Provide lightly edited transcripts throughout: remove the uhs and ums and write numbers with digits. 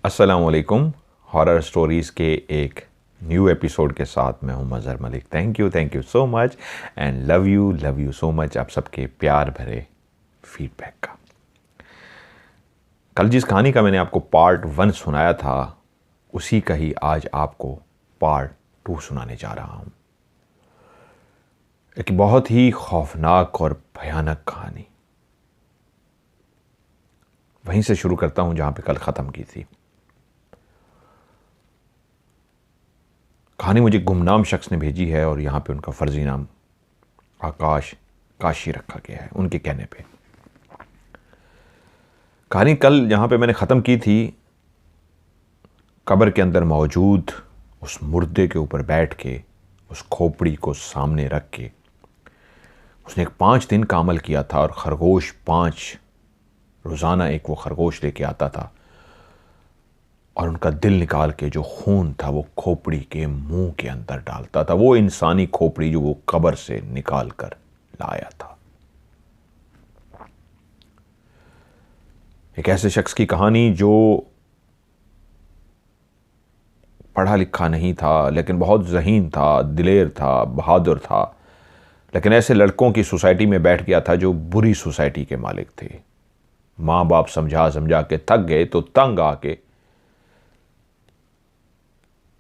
अस्सलामुअलैकुम। Horror stories के एक न्यू एपिसोड के साथ मैं हूं Mazhar Malik. Thank you so much and love you so much आप सबके प्यार भरे फीडबैक का। कल जिस कहानी का मैंने आपको पार्ट 1 सुनाया था, उसी का ही आज आपको पार्ट 2 सुनाने जा रहा हूं। एक बहुत ही खौफनाक और भयानक कहानी। वहीं से शुरू करता हूं जहां पे कल ख़त्म की थी। कहानी मुझे गुमनाम शख्स ने भेजी है और यहाँ पे उनका फर्जी नाम आकाश काशी रखा गया है उनके कहने पे। कहानी कल जहाँ पे मैंने ख़त्म की थी, कब्र के अंदर मौजूद उस मुर्दे के ऊपर बैठ के, उस खोपड़ी को सामने रख के उसने एक 5 दिन का अमल किया था और खरगोश 5 रोज़ाना एक वो खरगोश लेके आता था और उनका दिल निकाल के जो खून था वो खोपड़ी के मुंह के अंदर डालता था। वो इंसानी खोपड़ी जो वो कब्र से निकाल कर लाया था। एक ऐसे शख्स की कहानी जो पढ़ा लिखा नहीं था, लेकिन बहुत ज़हीन था, दिलेर था, बहादुर था, लेकिन ऐसे लड़कों की सोसाइटी में बैठ गया था जो बुरी सोसाइटी के मालिक थे। माँ बाप समझा समझा के थक गए तो तंग आके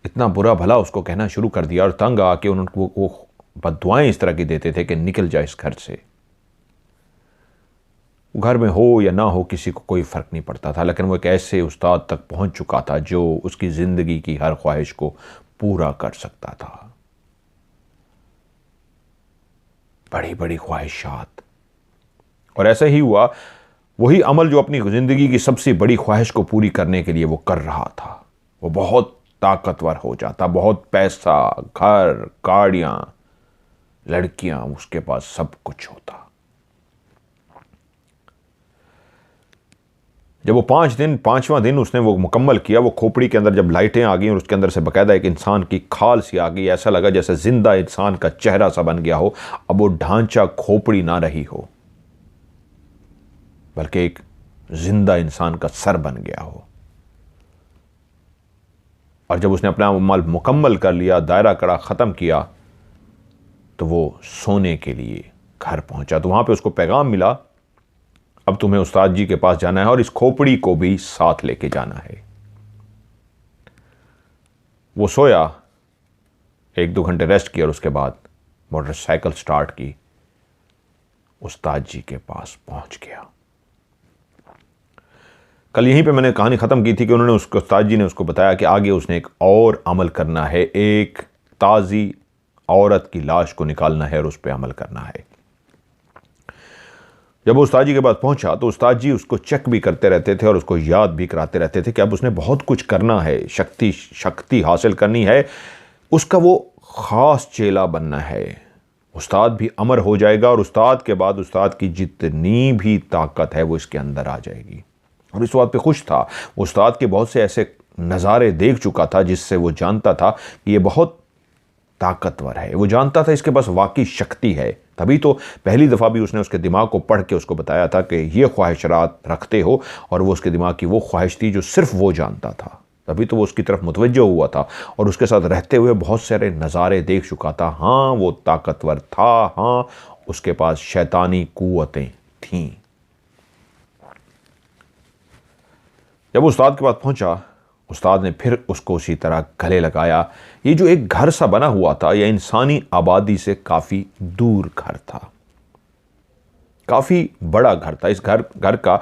इतना बुरा भला उसको कहना शुरू कर दिया और तंग आके उनको वो बद्दुआएं इस तरह की देते थे कि निकल जाए इस घर से। घर में हो या ना हो किसी को कोई फ़र्क नहीं पड़ता था, लेकिन वो एक ऐसे उस्ताद तक पहुंच चुका था जो उसकी ज़िंदगी की हर ख्वाहिश को पूरा कर सकता था। बड़ी बड़ी ख्वाहिशात। और ऐसा ही हुआ, वही अमल जो अपनी ज़िंदगी की सबसे बड़ी ख्वाहिश को पूरी करने के लिए वो कर रहा था, वो बहुत ताकतवर हो जाता। बहुत पैसा, घर, गाड़ियां, लड़कियां, उसके पास सब कुछ होता। जब वो 5वां दिन उसने वो मुकम्मल किया, वो खोपड़ी के अंदर जब लाइटें आ गई और उसके अंदर से बाकायदा एक इंसान की खाल सी आ गई, ऐसा लगा जैसे जिंदा इंसान का चेहरा सा बन गया हो। अब वो ढांचा खोपड़ी ना रही हो, बल्कि एक जिंदा इंसान का सर बन गया हो। और जब उसने अपना अमल मुकम्मल कर लिया, दायरा कड़ा ख़त्म किया, तो वो सोने के लिए घर पहुंचा। तो वहां पे उसको पैगाम मिला, अब तुम्हें उस्ताद जी के पास जाना है और इस खोपड़ी को भी साथ लेके जाना है। वो सोया, 1-2 घंटे रेस्ट किया और उसके बाद मोटरसाइकिल स्टार्ट की, उस्ताद जी के पास पहुंच गया। कल यहीं पे मैंने कहानी ख़त्म की थी कि उन्होंने उसको, उस्ताद जी ने उसको बताया कि आगे उसने एक और अमल करना है, एक ताज़ी औरत की लाश को निकालना है और उस पर अमल करना है। जब वो उस्ताद जी के पास पहुंचा तो उस्ताद जी उसको चेक भी करते रहते थे और उसको याद भी कराते रहते थे कि अब उसने बहुत कुछ करना है, शक्ति हासिल करनी है, उसका वो ख़ास चेला बनना है। उस्ताद भी अमर हो जाएगा और उस्ताद के बाद उस्ताद की जितनी भी ताकत है वो इसके अंदर आ जाएगी। और इस बात पे खुश था। वो उस्ताद के बहुत से ऐसे नज़ारे देख चुका था जिससे वो जानता था कि ये बहुत ताकतवर है। वो जानता था इसके पास वाकई शक्ति है। तभी तो पहली दफ़ा भी उसने उसके दिमाग को पढ़ के उसको बताया था कि ये ख्वाहिशात रखते हो, और वो उसके दिमाग की वो ख्वाहिश थी जो सिर्फ वो जानता था। तभी तो वो उसकी तरफ मुतवज्जो हुआ था और उसके साथ रहते हुए बहुत सारे नज़ारे देख चुका था। हाँ, वो ताकतवर था, हाँ उसके पास शैतानी कुव्वतें थीं। जब उस्ताद के पास पहुंचा, उस्ताद ने फिर उसको उसी तरह गले लगाया। ये जो एक घर सा बना हुआ था, यह इंसानी आबादी से काफ़ी दूर घर था, काफ़ी बड़ा घर था। इस घर का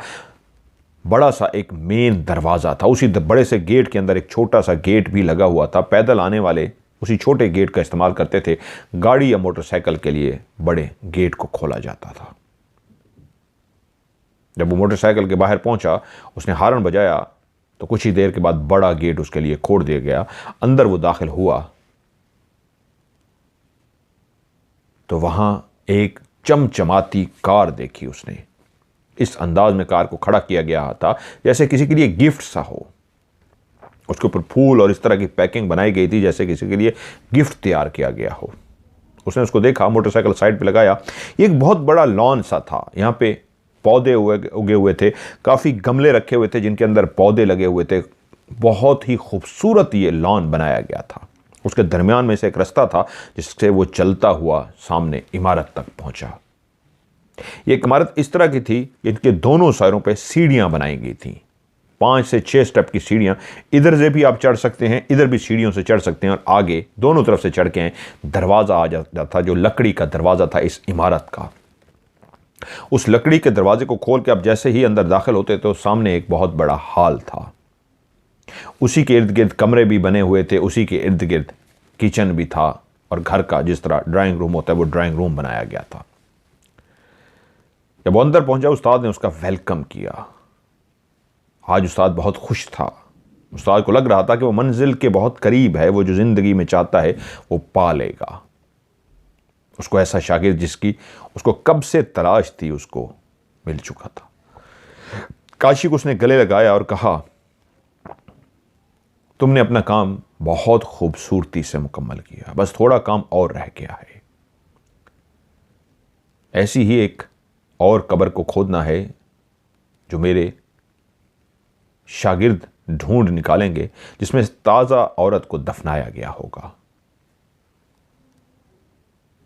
बड़ा सा एक मेन दरवाज़ा था। उसी बड़े से गेट के अंदर एक छोटा सा गेट भी लगा हुआ था। पैदल आने वाले उसी छोटे गेट का इस्तेमाल करते थे, गाड़ी या मोटरसाइकिल के लिए बड़े गेट को खोला जाता था। जब वो मोटरसाइकिल के बाहर पहुंचा, उसने हारन बजाया तो कुछ ही देर के बाद बड़ा गेट उसके लिए खोल दिया गया। अंदर वो दाखिल हुआ तो वहां एक चमचमाती कार देखी उसने। इस अंदाज में कार को खड़ा किया गया था जैसे किसी के लिए गिफ्ट सा हो। उसके ऊपर फूल और इस तरह की पैकिंग बनाई गई थी जैसे किसी के लिए गिफ्ट तैयार किया गया हो। उसने उसको देखा, मोटरसाइकिल साइड पे लगाया। ये एक बहुत बड़ा लॉन सा था। यहाँ पे पौधे उगे हुए थे, काफ़ी गमले रखे हुए थे जिनके अंदर पौधे लगे हुए थे। बहुत ही खूबसूरत ये लॉन बनाया गया था। उसके दरमियान में से एक रास्ता था जिससे वो चलता हुआ सामने इमारत तक पहुंचा। ये इमारत इस तरह की थी, इनके दोनों साइडों पे सीढ़ियां बनाई गई थी, 5 से 6 स्टेप की सीढ़ियां। इधर से भी आप चढ़ सकते हैं, इधर भी सीढ़ियों से चढ़ सकते हैं, और आगे दोनों तरफ से चढ़ के दरवाजा आ जाता था, जो लकड़ी का दरवाजा था इस इमारत का। उस लकड़ी के दरवाजे को खोल के आप जैसे ही अंदर दाखिल होते तो सामने एक बहुत बड़ा हॉल था। उसी के इर्द गिर्द कमरे भी बने हुए थे, उसी के इर्द गिर्द किचन भी था, और घर का जिस तरह ड्राइंग रूम होता है वो ड्राइंग रूम बनाया गया था। जब वो अंदर पहुंचा, उस्ताद ने उसका वेलकम किया। आज उस्ताद बहुत खुश था। उस्ताद को लग रहा था कि वो मंजिल के बहुत करीब है, वो जो जिंदगी में चाहता है वो पा लेगा। उसको ऐसा शागिर्द जिसकी उसको कब से तलाश थी, उसको मिल चुका था। काशी को उसने गले लगाया और कहा, तुमने अपना काम बहुत खूबसूरती से मुकम्मल किया, बस थोड़ा काम और रह गया है। ऐसी ही एक और कब्र को खोदना है जो मेरे शागिर्द ढूंढ निकालेंगे, जिसमें ताज़ा औरत को दफनाया गया होगा,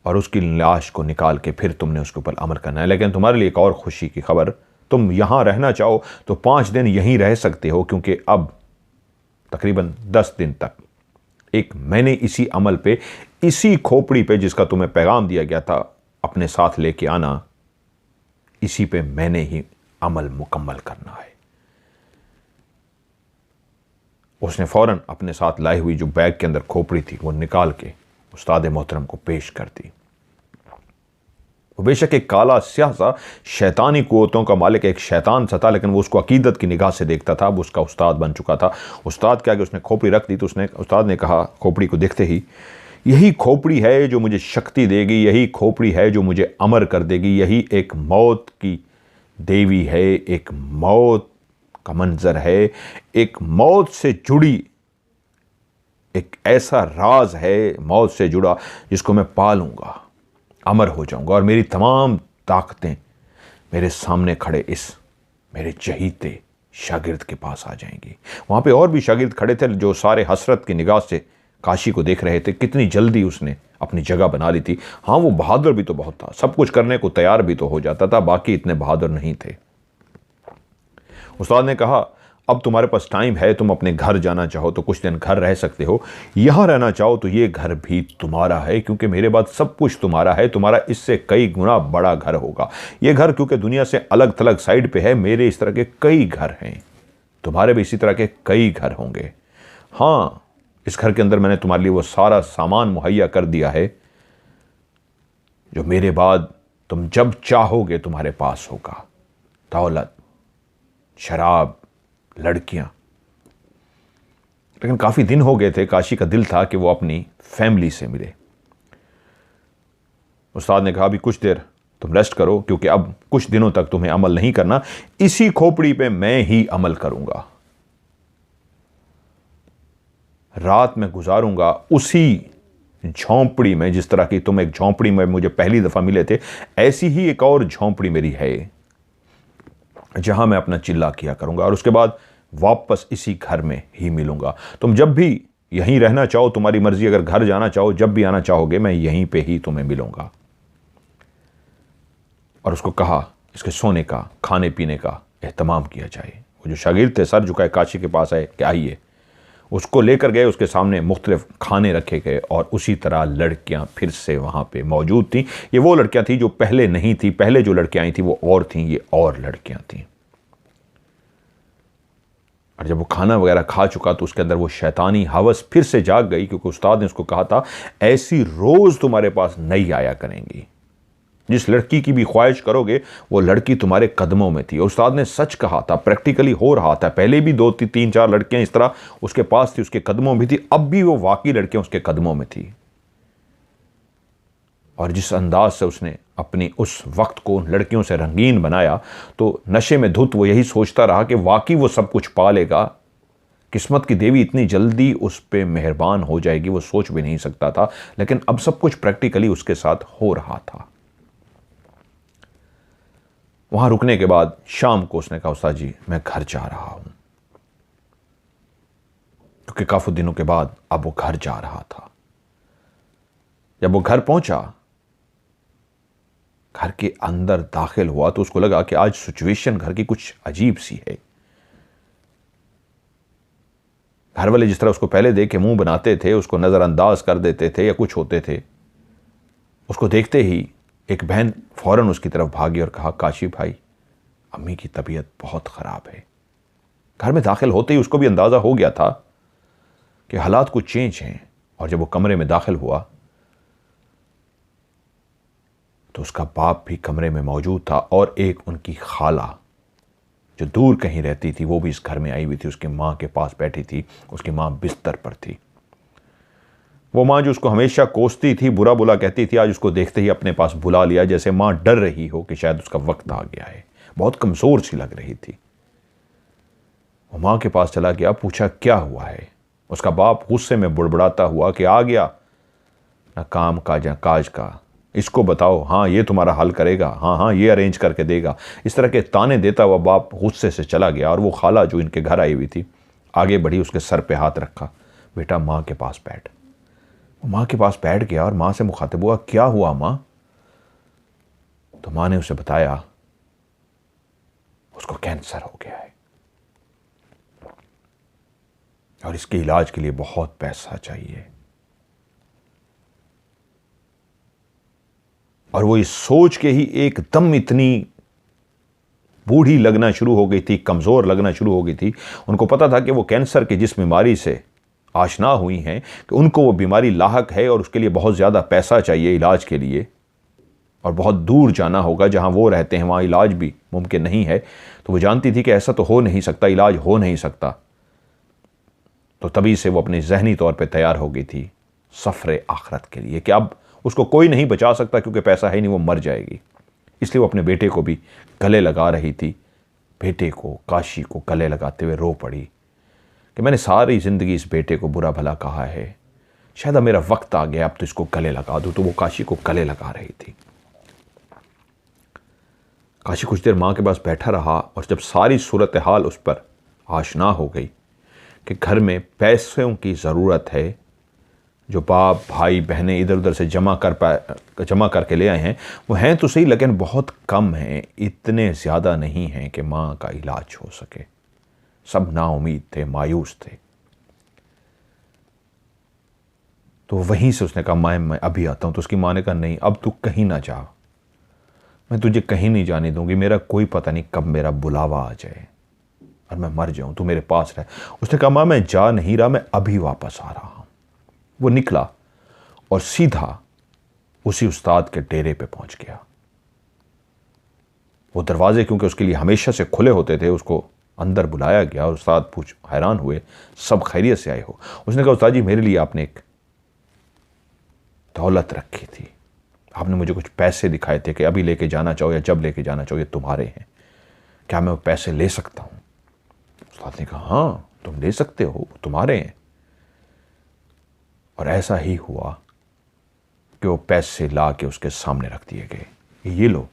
और उसकी लाश को निकाल के फिर तुमने उसके ऊपर अमल करना है। लेकिन तुम्हारे लिए एक और खुशी की खबर, तुम यहां रहना चाहो तो 5 दिन यहीं रह सकते हो, क्योंकि अब तकरीबन 10 दिन तक मैंने इसी अमल पे, इसी खोपड़ी पे जिसका तुम्हें पैगाम दिया गया था अपने साथ लेके आना, इसी पे मैंने ही अमल मुकम्मल करना है। उसने फौरन अपने साथ लाई हुई जो बैग के अंदर खोपड़ी थी वो निकाल के उस्ताद मोहतरम को पेश कर दी। वो बेशक एक काला स्याह सा शैतानी कुव्वतों का मालिक, एक शैतान सा था, लेकिन वो उसको अकीदत की निगाह से देखता था। अब उसका उस्ताद बन चुका था। उस्ताद के आगे उसने खोपड़ी रख दी तो उस्ताद ने कहा खोपड़ी को देखते ही, यही खोपड़ी है जो मुझे शक्ति देगी, यही खोपड़ी है जो मुझे अमर कर देगी, यही एक मौत की देवी है, एक मौत का मंजर है, एक मौत से जुड़ी एक ऐसा राज है, मौत से जुड़ा, जिसको मैं पालूंगा, अमर हो जाऊंगा, और मेरी तमाम ताकतें मेरे सामने खड़े इस मेरे चहीते शागिर्द के पास आ जाएंगी। वहां पे और भी शागिर्द खड़े थे जो सारे हसरत की निगाह से काशी को देख रहे थे। कितनी जल्दी उसने अपनी जगह बना ली थी। हाँ, वो बहादुर भी तो बहुत था, सब कुछ करने को तैयार भी तो हो जाता था, बाकी इतने बहादुर नहीं थे। उस्ताद ने कहा, अब तुम्हारे पास टाइम है, तुम अपने घर जाना चाहो तो कुछ दिन घर रह सकते हो, यहां रहना चाहो तो ये घर भी तुम्हारा है, क्योंकि मेरे बाद सब कुछ तुम्हारा है, तुम्हारा इससे कई गुना बड़ा घर होगा। ये घर क्योंकि दुनिया से अलग थलग साइड पे है, मेरे इस तरह के कई घर हैं, तुम्हारे भी इसी तरह के कई घर होंगे। हाँ, इस घर के अंदर मैंने तुम्हारे लिए वो सारा सामान मुहैया कर दिया है जो मेरे बाद तुम जब चाहोगे तुम्हारे पास होगा। दौलत, शराब, लड़कियां। लेकिन काफी दिन हो गए थे, काशी का दिल था कि वो अपनी फैमिली से मिले। उस्ताद ने कहा, अभी कुछ देर तुम रेस्ट करो, क्योंकि अब कुछ दिनों तक तुम्हें अमल नहीं करना, इसी खोपड़ी पे मैं ही अमल करूंगा, रात में गुजारूंगा उसी झोंपड़ी में, जिस तरह की तुम एक झोंपड़ी में मुझे पहली दफा मिले थे, ऐसी ही एक और झोंपड़ी मेरी है जहां मैं अपना चिल्ला किया करूंगा, और उसके बाद वापस इसी घर में ही मिलूंगा। तुम जब भी यहीं रहना चाहो, तुम्हारी मर्जी, अगर घर जाना चाहो, जब भी आना चाहोगे, मैं यहीं पे ही तुम्हें मिलूंगा। और उसको कहा इसके सोने का, खाने पीने का एहतमाम किया जाए। वो जो शागिर्द थे सर झुकाए काशी के पास आए कि आइए, उसको लेकर गए, उसके सामने मुख्तलिफ खाने रखे गए, और उसी तरह लड़कियां फिर से वहां पे मौजूद थीं। ये वो लड़कियां थी जो पहले नहीं थी, पहले जो लड़कियां आई थी वो और थीं, ये और लड़कियां थीं। और जब वो खाना वगैरह खा चुका तो उसके अंदर वो शैतानी हवस फिर से जाग गई, क्योंकि उस्ताद ने उसको कहा था, ऐसी रोज तुम्हारे पास नई आया करेंगी, जिस लड़की की भी ख्वाहिश करोगे वो लड़की तुम्हारे कदमों में थी। उस्ताद ने सच कहा था, प्रैक्टिकली हो रहा था। पहले भी 2 3 4 लड़कियां इस तरह उसके पास थी, उसके कदमों में थी, अब भी वो वाकई लड़कियां उसके कदमों में थी। और जिस अंदाज से उसने अपनी उस वक्त को उन लड़कियों से रंगीन बनाया, तो नशे में धुत वो यही सोचता रहा कि वाकई वो सब कुछ पा लेगा, किस्मत की देवी इतनी जल्दी उस पर मेहरबान हो जाएगी, वो सोच भी नहीं सकता था। लेकिन अब सब कुछ प्रैक्टिकली उसके साथ हो रहा था। वहां रुकने के बाद शाम को उसने कहा, उस्ताद जी मैं घर जा रहा हूं। क्योंकि काफ़ी दिनों के बाद अब वो घर जा रहा था। जब वो घर पहुंचा, घर के अंदर दाखिल हुआ, तो उसको लगा कि आज सिचुएशन घर की कुछ अजीब सी है। घर वाले जिस तरह उसको पहले देख के मुंह बनाते थे, उसको नज़रअंदाज कर देते थे या कुछ होते थे, उसको देखते ही एक बहन फौरन उसकी तरफ भागी और कहा, काशी भाई, अम्मी की तबीयत बहुत ख़राब है। घर में दाखिल होते ही उसको भी अंदाज़ा हो गया था कि हालात कुछ चेंज हैं। और जब वो कमरे में दाखिल हुआ तो उसका बाप भी कमरे में मौजूद था और एक उनकी खाला जो दूर कहीं रहती थी वो भी इस घर में आई हुई थी। उसकी माँ के पास बैठी थी, उसकी माँ बिस्तर पर थी। वो माँ जो उसको हमेशा कोसती थी, बुरा बुला कहती थी, आज उसको देखते ही अपने पास बुला लिया, जैसे माँ डर रही हो कि शायद उसका वक्त आ गया है। बहुत कमज़ोर सी लग रही थी। वो माँ के पास चला गया, पूछा क्या हुआ है। उसका बाप गुस्से में बुड़बुड़ाता हुआ कि आ गया ना काम काज का, इसको बताओ, हाँ ये तुम्हारा हल करेगा, हाँ हाँ ये अरेंज करके देगा। इस तरह के ताने देता हुआ बाप गुस्से से चला गया। और वो खाला जो इनके घर आई हुई थी आगे बढ़ी, उसके सर पे हाथ रखा, बेटा माँ के पास बैठ। वो माँ के पास बैठ गया और माँ से मुखातिब हुआ, क्या हुआ माँ। तो माँ ने उसे बताया उसको कैंसर हो गया है और इसके इलाज के लिए बहुत पैसा चाहिए। और वो इस सोच के ही एकदम इतनी बूढ़ी लगना शुरू हो गई थी, कमज़ोर लगना शुरू हो गई थी। उनको पता था कि वो कैंसर की जिस बीमारी से आशना हुई हैं कि उनको वो बीमारी लाहक है और उसके लिए बहुत ज़्यादा पैसा चाहिए इलाज के लिए, और बहुत दूर जाना होगा, जहाँ वो रहते हैं वहाँ इलाज भी मुमकिन नहीं है। तो वो जानती थी कि ऐसा तो हो नहीं सकता, इलाज हो नहीं सकता। तो तभी से वो अपने जहनी तौर पे तैयार हो गई थी सफ़र आखरत के लिए कि अब उसको कोई नहीं बचा सकता, क्योंकि पैसा है नहीं, वो मर जाएगी। इसलिए वो अपने बेटे को भी गले लगा रही थी। बेटे को, काशी को गले लगाते हुए रो पड़ी कि मैंने सारी ज़िंदगी इस बेटे को बुरा भला कहा है, शायद अब मेरा वक्त आ गया, अब तो इसको गले लगा दूँ। तो वो काशी को गले लगा रही थी। काशी कुछ देर माँ के पास बैठा रहा और जब सारी सूरत हाल उस पर आशना हो गई कि घर में पैसों की ज़रूरत है, जो बाप भाई बहनें इधर उधर से जमा करके ले आए हैं, वो हैं तो सही लेकिन बहुत कम हैं, इतने ज़्यादा नहीं हैं कि माँ का इलाज हो सके। सब नाउम्मीद थे, मायूस थे। तो वहीं से उसने कहा, मैं अभी आता हूँ। तो उसकी माँ ने कहा, नहीं अब तू कहीं ना जा, मैं तुझे कहीं नहीं जाने दूंगी, मेरा कोई पता नहीं कब मेरा बुलावा आ जाए और मैं मर जाऊं, तू मेरे पास रह। उसने कहा, माँ मैं जा नहीं रहा, मैं अभी वापस आ रहा हूं। वो निकला और सीधा उसी उस्ताद के डेरे पे पहुंच गया। वो दरवाजे क्योंकि उसके लिए हमेशा से खुले होते थे, उसको अंदर बुलाया गया और उस्ताद हैरान हुए, सब खैरियत से आए हो। उसने कहा, उस्ताद जी मेरे लिए आपने एक दौलत रखी थी, आपने मुझे कुछ पैसे दिखाए थे कि अभी लेके जाना चाहो या जब लेके जाना चाहो, ये तुम्हारे हैं, क्या मैं वो पैसे ले सकता हूं। उस्ताद ने कहा, हाँ तुम ले सकते हो, तुम्हारे हैं। और ऐसा ही हुआ कि वो पैसे ला के उसके सामने रख दिए गए, ये लो,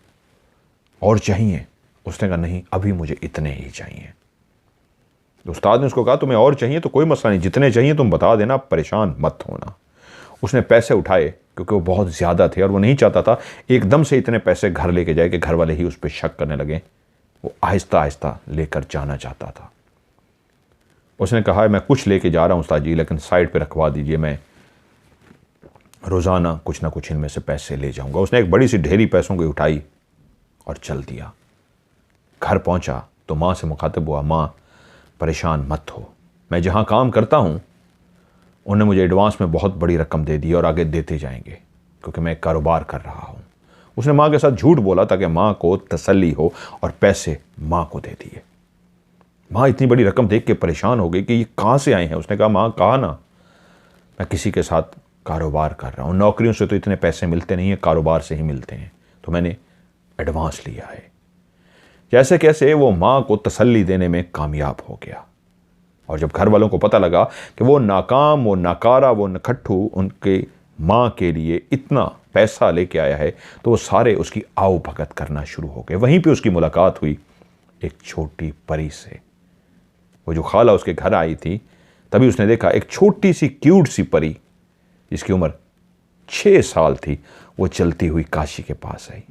और चाहिए। उसने कहा, नहीं अभी मुझे इतने ही चाहिए। तो उस्ताद ने उसको कहा, तुम्हें और चाहिए तो कोई मसला नहीं, जितने चाहिए तुम बता देना, परेशान मत होना। उसने पैसे उठाए क्योंकि वो बहुत ज़्यादा थे और वो नहीं चाहता था एकदम से इतने पैसे घर लेके जाए कि घर वाले ही उस पर शक करने लगे। वो आहिस्ता आहिस्ता लेकर जाना चाहता था। उसने कहा, मैं कुछ लेके जा रहा हूँ उस्ताद जी, लेकिन साइड पे रखवा दीजिए, मैं रोज़ाना कुछ ना कुछ इनमें से पैसे ले जाऊँगा। उसने एक बड़ी सी ढेरी पैसों की उठाई और चल दिया। घर पहुँचा तो माँ से मुखातिब हुआ, माँ परेशान मत हो, मैं जहाँ काम करता हूँ उन्होंने मुझे एडवांस में बहुत बड़ी रकम दे दी और आगे देते जाएंगे, क्योंकि मैं एक कारोबार कर रहा हूँ। उसने माँ के साथ झूठ बोला ताकि माँ को तसल्ली हो और पैसे माँ को दे दिए। माँ इतनी बड़ी रकम देख के परेशान हो गई कि ये कहाँ से आए हैं। उसने कहा, माँ कहा ना मैं किसी के साथ कारोबार कर रहा हूँ, नौकरियों से तो इतने पैसे मिलते नहीं हैं, कारोबार से ही मिलते हैं, तो मैंने एडवांस लिया है। जैसे कैसे वो माँ को तसल्ली देने में कामयाब हो गया। और जब घर वालों को पता लगा कि वो नाकाम, वो नकारा, वो नखट्टू उनके माँ के लिए इतना पैसा लेके आया है, तो वो सारे उसकी आओ भगत करना शुरू हो गए। वहीं पे उसकी मुलाकात हुई एक छोटी परी से। वो जो खाला उसके घर आई थी, तभी उसने देखा एक छोटी सी क्यूट सी परी जिसकी उम्र 6 साल थी, वो चलती हुई काशी के पास आई।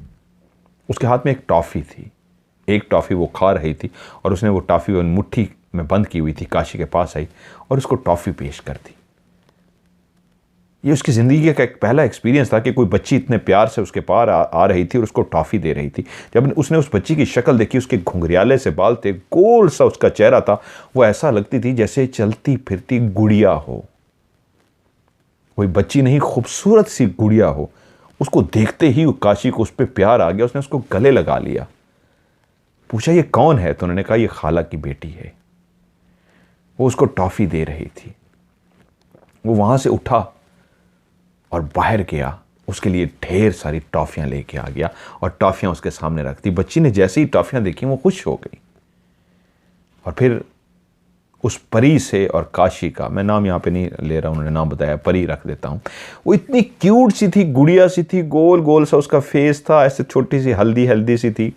उसके हाथ में एक टॉफ़ी थी, एक टॉफ़ी वो खा रही थी और उसने वो टॉफ़ी मुट्ठी में बंद की हुई थी, काशी के पास आई और उसको टॉफ़ी पेश कर दी। ये उसकी ज़िंदगी का एक पहला एक्सपीरियंस था कि कोई बच्ची इतने प्यार से उसके पार आ रही थी और उसको टॉफ़ी दे रही थी। जब उसने उस बच्ची की शक्ल देखी, उसके घुंघरियाले से बाल थे, गोल सा उसका चेहरा था, वो ऐसा लगती थी जैसे चलती फिरती गुड़िया हो, कोई बच्ची नहीं, खूबसूरत सी गुड़िया हो। उसको देखते ही काशी को उस पर प्यार आ गया, उसने उसको गले लगा लिया। पूछा ये कौन है? तो उन्होंने कहा ये खाला की बेटी है। वो उसको टॉफ़ी दे रही थी। वो वहां से उठा और बाहर गया, उसके लिए ढेर सारी टॉफ़ियाँ लेके आ गया और टॉफ़ियाँ उसके सामने रख दी। बच्ची ने जैसे ही टॉफ़ियाँ देखी वो खुश हो गई। और फिर उस परी से और काशी का, मैं नाम यहाँ पे नहीं ले रहा, उन्होंने नाम बताया, परी रख देता हूँ। वो इतनी क्यूट सी थी, गुड़िया सी थी, गोल गोल सा उसका फेस था, ऐसे छोटी सी हल्दी सी थी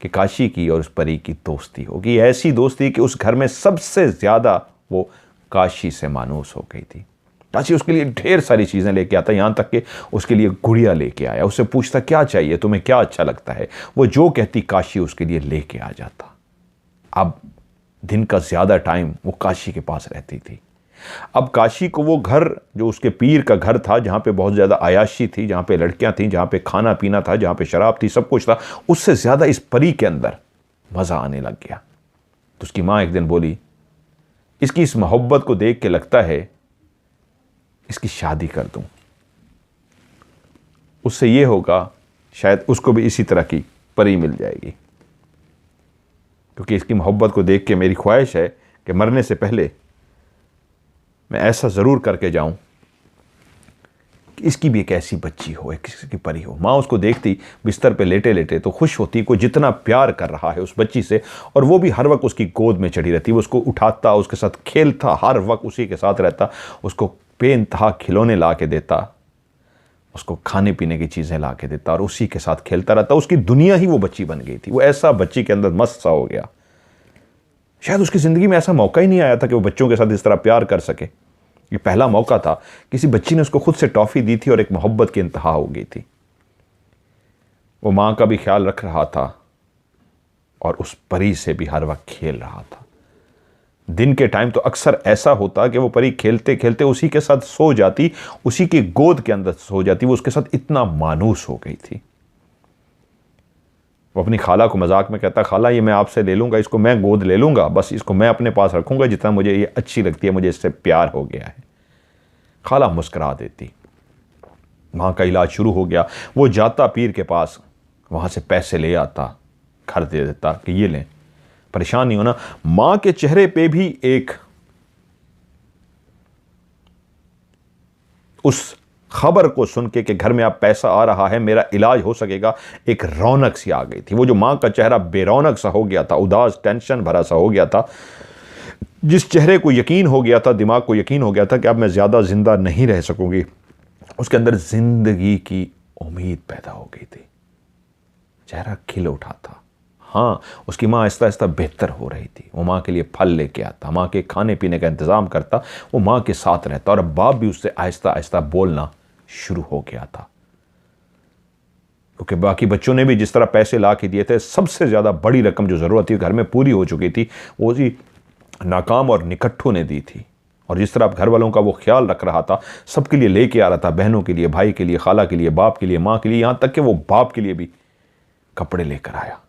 कि काशी की और उस परी की दोस्ती होगी। ऐसी दोस्ती कि उस घर में सबसे ज़्यादा वो काशी से मानूस हो गई थी। काशी उसके लिए ढेर सारी चीज़ें लेके आता, यहाँ तक कि उसके लिए गुड़िया लेके आया। उससे पूछता क्या चाहिए तुम्हें, क्या अच्छा लगता है, वो जो कहती काशी उसके लिए लेके आ जाता। अब दिन का ज़्यादा टाइम वो काशी के पास रहती थी। अब काशी को वो घर जो उसके पीर का घर था, जहाँ पे बहुत ज़्यादा अयाशी थी, जहाँ पे लड़कियाँ थीं, जहाँ पे खाना पीना था, जहाँ पे शराब थी, सब कुछ था, उससे ज़्यादा इस परी के अंदर मज़ा आने लग गया। तो उसकी माँ एक दिन बोली, इसकी इस मोहब्बत को देख के लगता है इसकी शादी कर दूं, उससे ये होगा शायद उसको भी इसी तरह की परी मिल जाएगी। क्योंकि इसकी मोहब्बत को देख के मेरी ख्वाहिश है कि मरने से पहले मैं ऐसा ज़रूर करके जाऊं कि इसकी भी एक ऐसी बच्ची हो, एक किसी की परी हो। माँ उसको देखती बिस्तर पे लेटे लेटे तो खुश होती, कोई जितना प्यार कर रहा है उस बच्ची से, और वो भी हर वक्त उसकी गोद में चढ़ी रहती। वो उसको उठाता, उसके साथ खेलता, हर वक्त उसी के साथ रहता, उसको बेइंतहा खिलौने ला के देता, उसको खाने पीने की चीज़ें ला के देता और उसी के साथ खेलता रहता। उसकी दुनिया ही वो बच्ची बन गई थी। वो ऐसा बच्ची के अंदर मस्त सा हो गया। शायद उसकी ज़िंदगी में ऐसा मौका ही नहीं आया था कि वो बच्चों के साथ इस तरह प्यार कर सके। ये पहला मौका था। किसी बच्ची ने उसको खुद से टॉफ़ी दी थी और एक मोहब्बत की इंतहा हो गई थी। वो माँ का भी ख्याल रख रहा था और उस परी से भी हर वक्त खेल रहा था। दिन के टाइम तो अक्सर ऐसा होता कि वो परी खेलते खेलते उसी के साथ सो जाती, उसी की गोद के अंदर सो जाती। वो उसके साथ इतना मानूस हो गई थी। वो अपनी खाला को मजाक में कहता, खाला ये मैं आपसे ले लूँगा, इसको मैं गोद ले लूँगा, बस इसको मैं अपने पास रखूँगा, जितना मुझे ये अच्छी लगती है, मुझे इससे प्यार हो गया है। खाला मुस्करा देती। वहाँ का इलाज शुरू हो गया। वो जाता पीर के पास, वहाँ से पैसे ले आता, घर दे देता कि ये लें, परेशान नहीं होना। माँ के चेहरे पे भी एक उस खबर को सुन के कि घर में अब पैसा आ रहा है, मेरा इलाज हो सकेगा, एक रौनक सी आ गई थी। वो जो माँ का चेहरा बेरौनक सा हो गया था, उदास, टेंशन भरा सा हो गया था, जिस चेहरे को यकीन हो गया था, दिमाग को यकीन हो गया था कि अब मैं ज़्यादा जिंदा नहीं रह सकूंगी, उसके अंदर जिंदगी की उम्मीद पैदा हो गई थी। चेहरा खिल उठा था। हाँ, उसकी माँ आहिस्ता आहिस्ता बेहतर हो रही थी। वो माँ के लिए फल लेके आता, माँ के खाने पीने का इंतज़ाम करता, वो माँ के साथ रहता, और अब बाप भी उससे आहिस्ता आहिस्ता बोलना शुरू हो गया था। क्योंकि बाकी बच्चों ने भी जिस तरह पैसे ला के दिए थे, सबसे ज़्यादा बड़ी रकम जो ज़रूरत थी घर में पूरी हो चुकी थी, वो जी नाकाम और निकट्ठू ने दी थी। और जिस तरह घर वालों का वो ख्याल रख रहा था, सबके लिए लेके आ रहा था, बहनों के लिए, भाई के लिए, खाला के लिए, बाप के लिए, माँ के लिए, यहाँ तक कि वो बाप के लिए भी कपड़े लेकर आया।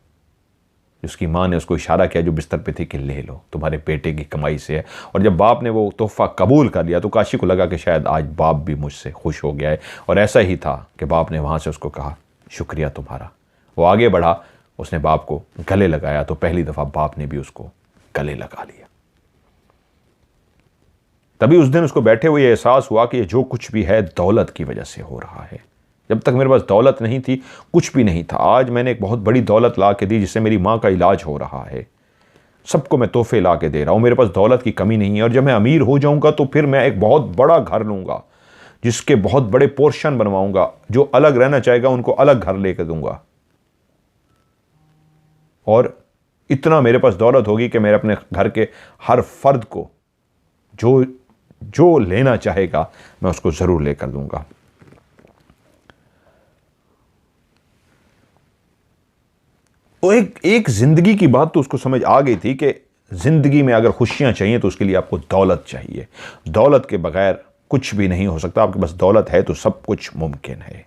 जिसकी माँ ने उसको इशारा किया जो बिस्तर पे थी कि ले लो, तुम्हारे बेटे की कमाई से है। और जब बाप ने वो तोहफा कबूल कर लिया तो काशी को लगा कि शायद आज बाप भी मुझसे खुश हो गया है। और ऐसा ही था कि बाप ने वहाँ से उसको कहा, शुक्रिया तुम्हारा। वो आगे बढ़ा, उसने बाप को गले लगाया, तो पहली दफ़ा बाप ने भी उसको गले लगा लिया। तभी उस दिन उसको बैठे हुए एहसास हुआ कि ये जो कुछ भी है दौलत की वजह से हो रहा है। जब तक मेरे पास दौलत नहीं थी, कुछ भी नहीं था। आज मैंने एक बहुत बड़ी दौलत ला के दी, जिससे मेरी माँ का इलाज हो रहा है। सबको मैं तोहफे ला के दे रहा हूँ, मेरे पास दौलत की कमी नहीं है। और जब मैं अमीर हो जाऊँगा तो फिर मैं एक बहुत बड़ा घर लूँगा, जिसके बहुत बड़े पोर्शन बनवाऊँगा। जो अलग रहना चाहेगा उनको अलग घर लेकर दूँगा। और इतना मेरे पास दौलत होगी कि मेरे अपने घर के हर फर्द को जो जो लेना चाहेगा मैं उसको ज़रूर लेकर दूंगा। वो एक ज़िंदगी की बात तो उसको समझ आ गई थी कि ज़िंदगी में अगर खुशियाँ चाहिए तो उसके लिए आपको दौलत चाहिए। दौलत के बगैर कुछ भी नहीं हो सकता। आपके पास दौलत है तो सब कुछ मुमकिन है।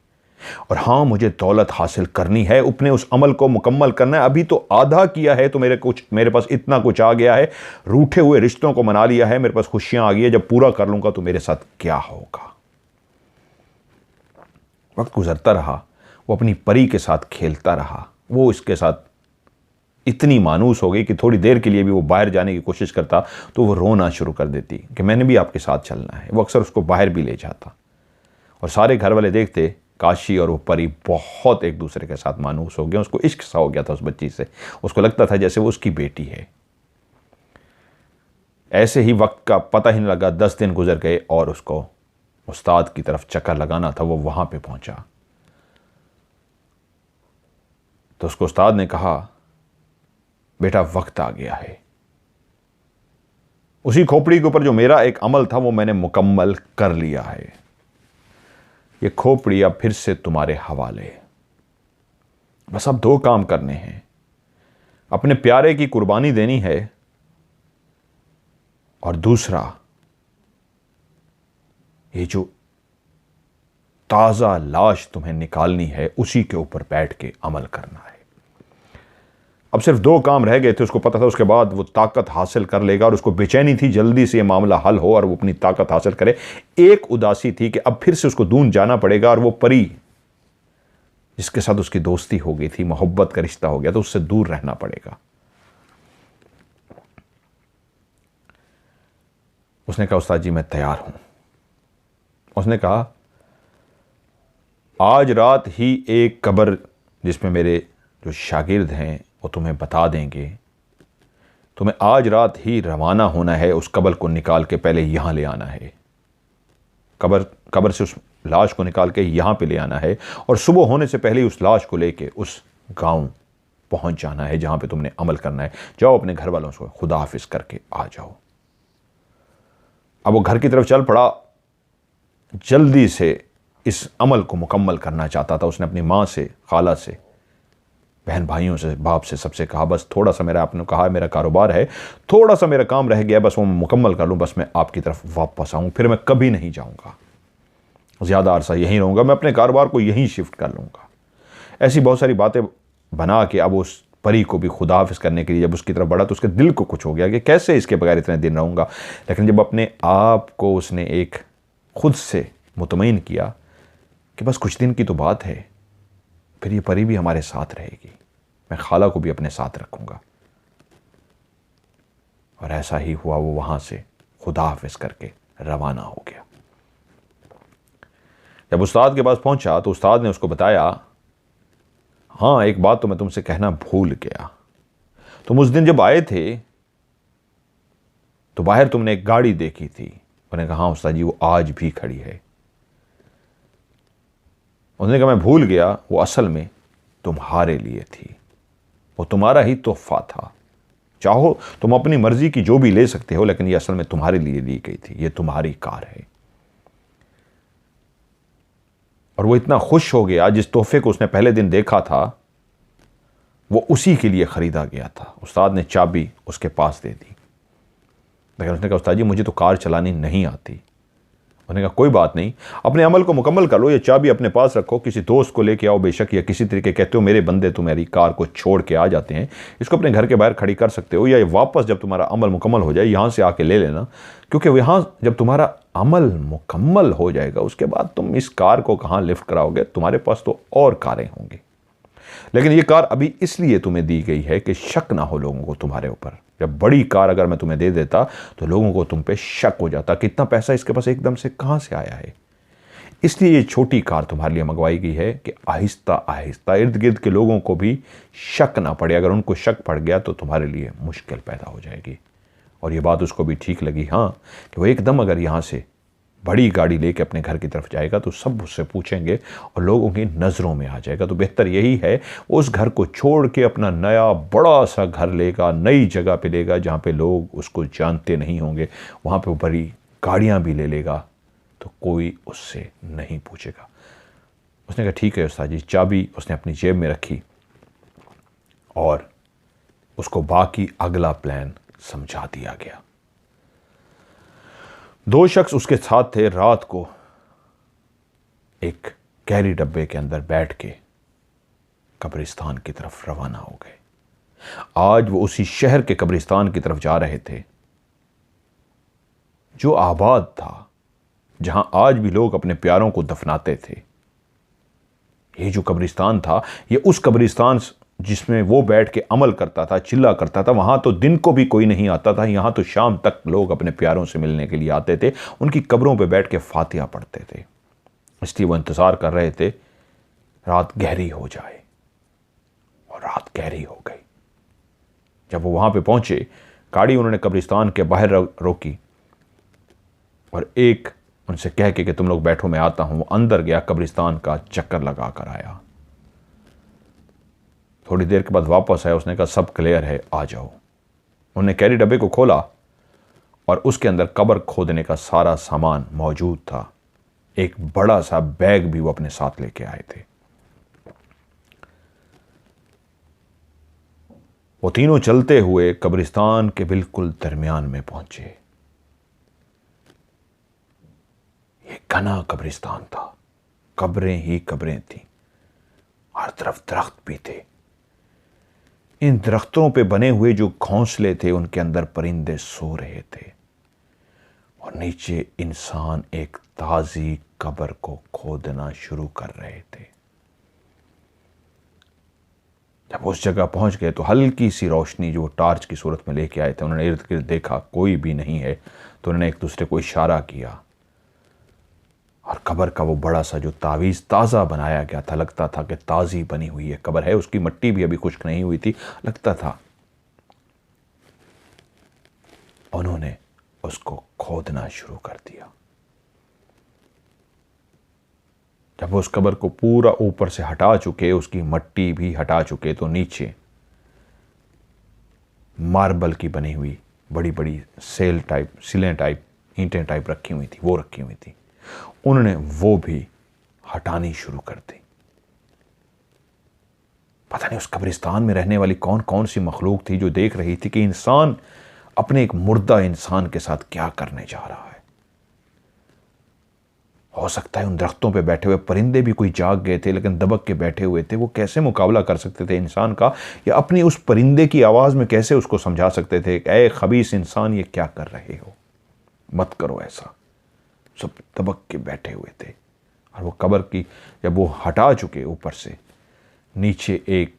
और हाँ, मुझे दौलत हासिल करनी है, अपने उस अमल को मुकम्मल करना है। अभी तो आधा किया है तो मेरे पास इतना कुछ आ गया है, रूठे हुए रिश्तों को मना लिया है, मेरे पास खुशियाँ आ गई है। जब पूरा कर लूँगा तो मेरे साथ क्या होगा। वक्त गुजरता रहा, वो अपनी परी के साथ खेलता रहा। वो इसके साथ इतनी मानूस हो गई कि थोड़ी देर के लिए भी वो बाहर जाने की कोशिश करता तो वो रोना शुरू कर देती कि मैंने भी आपके साथ चलना है। वो अक्सर उसको बाहर भी ले जाता और सारे घर वाले देखते काशी और वो परी बहुत एक दूसरे के साथ मानूस हो गए। उसको इश्क सा हो गया था उस बच्ची से। उसको लगता था जैसे वो उसकी बेटी है। ऐसे ही वक्त का पता ही नहीं लगा। 10 दिन गुजर गए और उसको उस्ताद की तरफ चक्कर लगाना था। वो वहां पे पहुंचा तो उसको उस्ताद ने कहा, बेटा वक्त आ गया है। उसी खोपड़ी के ऊपर जो मेरा एक अमल था वो मैंने मुकम्मल कर लिया है। ये खोपड़ी अब फिर से तुम्हारे हवाले। बस अब 2 काम करने हैं। अपने प्यारे की कुर्बानी देनी है और दूसरा ये जो ताजा लाश तुम्हें निकालनी है उसी के ऊपर बैठ के अमल करना है। अब सिर्फ 2 काम रह गए थे। उसको पता था उसके बाद वो ताकत हासिल कर लेगा और उसको बेचैनी थी जल्दी से ये मामला हल हो और वो अपनी ताकत हासिल करे। एक उदासी थी कि अब फिर से उसको दून जाना पड़ेगा और वो परी जिसके साथ उसकी दोस्ती हो गई थी, मोहब्बत का रिश्ता हो गया, तो उससे दूर रहना पड़ेगा। उसने कहा, उस्ताद जी मैं तैयार हूं। उसने कहा, आज रात ही एक कब्र जिसमें मेरे जो शागिर्द हैं वो तुम्हें बता देंगे। तुम्हें आज रात ही रवाना होना है। उस कब्र को निकाल के पहले यहां ले आना है। कब्र से उस लाश को निकाल के यहां पे ले आना है और सुबह होने से पहले उस लाश को लेके उस गांव पहुंच जाना है जहां पे तुमने अमल करना है। जाओ अपने घर वालों से खुदा हाफिज करके आ जाओ। अब वो घर की तरफ चल पड़ा। जल्दी से इस अमल को मुकम्मल करना चाहता था। उसने अपनी माँ से, खाला से, बहन भाइयों से, बाप से, सबसे कहा, बस थोड़ा सा आपने कहा मेरा कारोबार है, थोड़ा सा मेरा काम रह गया, बस वो मुकम्मल कर लूँ, बस मैं आपकी तरफ वापस आऊँ, फिर मैं कभी नहीं जाऊँगा, ज़्यादा अरसा यहीं रहूँगा, मैं अपने कारोबार को यहीं शिफ्ट कर लूँगा। ऐसी बहुत सारी बातें बना के अब उस परी को भी खुदा हाफिज करने के लिए जब उसकी तरफ बढ़ा तो उसके दिल को कुछ हो गया कि कैसे इसके बगैर इतने दिन रहूँगा। लेकिन जब अपने आप को उसने एक खुद से मुतमईन किया कि बस कुछ दिन की तो बात है, फिर ये परी भी हमारे साथ रहेगी, मैं खाला को भी अपने साथ रखूँगा। और ऐसा ही हुआ। वो वहाँ से खुदा हाफिज करके रवाना हो गया। जब उस्ताद के पास पहुँचा तो उस्ताद ने उसको बताया, हाँ एक बात तो मैं तुमसे कहना भूल गया। तुम उस दिन जब आए थे तो बाहर तुमने एक गाड़ी देखी थी। मैंने कहा, हाँ उस्ताद जी वो आज भी खड़ी है। उसने कहा, मैं भूल गया, वो असल में तुम्हारे लिए थी, वो तुम्हारा ही तोहफा था। चाहो तुम अपनी मर्जी की जो भी ले सकते हो, लेकिन ये असल में तुम्हारे लिए ली गई थी, ये तुम्हारी कार है। और वो इतना खुश हो गया, जिस तोहफे को उसने पहले दिन देखा था वो उसी के लिए खरीदा गया था। उस्ताद ने चाबी उसके पास दे दी, लेकिन उसने कहा, उस्ताद जी मुझे तो कार चलानी नहीं आती। उन्होंने कहा, कोई बात नहीं, अपने अमल को मुकम्मल कर लो, ये चाबी अपने पास रखो, किसी दोस्त को लेके आओ बेशक, या किसी तरीके कहते हो मेरे बंदे तुम्हारी कार को छोड़ के आ जाते हैं, इसको अपने घर के बाहर खड़ी कर सकते हो, या वापस जब तुम्हारा अमल मुकम्मल हो जाए यहाँ से आके ले लेना, क्योंकि यहाँ जब तुम्हारा अमल मुकम्मल हो जाएगा उसके बाद तुम इस कार को कहाँ लिफ्ट कराओगे, तुम्हारे पास तो और कारें होंगी। लेकिन ये कार अभी इसलिए तुम्हें दी गई है कि शक ना हो लोगों को तुम्हारे ऊपर। जब बड़ी कार अगर मैं तुम्हें दे देता तो लोगों को तुम पे शक हो जाता कि इतना पैसा इसके पास एकदम से कहाँ से आया है। इसलिए ये छोटी कार तुम्हारे लिए मंगवाई गई है कि आहिस्ता आहिस्ता इर्द गिर्द के लोगों को भी शक ना पड़े। अगर उनको शक पड़ गया तो तुम्हारे लिए मुश्किल पैदा हो जाएगी। और ये बात उसको भी ठीक लगी, हाँ, कि वो एकदम अगर यहाँ से बड़ी गाड़ी लेके अपने घर की तरफ जाएगा तो सब उससे पूछेंगे और लोगों की नज़रों में आ जाएगा। तो बेहतर यही है उस घर को छोड़ के अपना नया बड़ा सा घर लेगा, नई जगह पे लेगा जहाँ पे लोग उसको जानते नहीं होंगे, वहाँ पे बड़ी गाड़ियाँ भी ले लेगा तो कोई उससे नहीं पूछेगा। उसने कहा ठीक है उस्ताद जी। चाबी उसने अपनी जेब में रखी और उसको बाकी अगला प्लान समझा दिया गया। 2 शख्स उसके साथ थे। रात को एक कैरी डब्बे के अंदर बैठ के कब्रिस्तान की तरफ रवाना हो गए। आज वो उसी शहर के कब्रिस्तान की तरफ जा रहे थे जो आबाद था, जहां आज भी लोग अपने प्यारों को दफनाते थे। ये जो कब्रिस्तान था, ये उस कब्रिस्तान जिसमें वो बैठ के अमल करता था, चिल्ला करता था, वहां तो दिन को भी कोई नहीं आता था। यहां तो शाम तक लोग अपने प्यारों से मिलने के लिए आते थे, उनकी कब्रों पे बैठ के फातिहा पढ़ते थे। इसलिए वो इंतजार कर रहे थे रात गहरी हो जाए, और रात गहरी हो गई। जब वो वहां पे पहुंचे, गाड़ी उन्होंने कब्रिस्तान के बाहर रोकी और एक उनसे कह के कि तुम लोग बैठो मैं आता हूं, वो अंदर गया, कब्रिस्तान का चक्कर लगा कर आया। थोड़ी देर के बाद वापस आया, उसने कहा सब क्लियर है, आ जाओ। उन्होंने कैरी डब्बे को खोला और उसके अंदर कब्र खोदने का सारा सामान मौजूद था। एक बड़ा सा बैग भी वो अपने साथ लेके आए थे। वो तीनों चलते हुए कब्रिस्तान के बिल्कुल दरमियान में पहुंचे। ये घना कब्रिस्तान था, कब्रें ही कब्रें थीं, हर तरफ दरख्त भी थे। इन दरख्तों पे बने हुए जो घोंसले थे उनके अंदर परिंदे सो रहे थे, और नीचे इंसान एक ताजी कब्र को खोदना शुरू कर रहे थे। जब उस जगह पहुंच गए तो हल्की सी रोशनी जो टार्च की सूरत में लेके आए थे, उन्होंने इर्द गिर्द देखा कोई भी नहीं है, तो उन्होंने एक दूसरे को इशारा किया और कब्र का वो बड़ा सा जो तावीज़ ताज़ा बनाया गया था, लगता था कि ताज़ी बनी हुई है कब्र है, उसकी मिट्टी भी अभी खुश्क नहीं हुई थी, लगता था। उन्होंने उसको खोदना शुरू कर दिया। जब उस कब्र को पूरा ऊपर से हटा चुके, उसकी मिट्टी भी हटा चुके, तो नीचे मार्बल की बनी हुई बड़ी बड़ी सिलें टाइप ईंटें टाइप रखी हुई थी, वो रखी हुई थी। उन्होंने वो भी हटानी शुरू कर दी। पता नहीं उस कब्रिस्तान में रहने वाली कौन कौन सी मखलूक थी जो देख रही थी कि इंसान अपने एक मुर्दा इंसान के साथ क्या करने जा रहा है। हो सकता है उन दरख्तों पे बैठे हुए परिंदे भी कोई जाग गए थे, लेकिन दबक के बैठे हुए थे। वो कैसे मुकाबला कर सकते थे इंसान का, या अपनी उस परिंदे की आवाज़ में कैसे उसको समझा सकते थे ऐ खबीस इंसान ये क्या कर रहे हो, मत करो ऐसा। सब दबक के बैठे हुए थे। और वो कब्र की जब वो हटा चुके, ऊपर से नीचे एक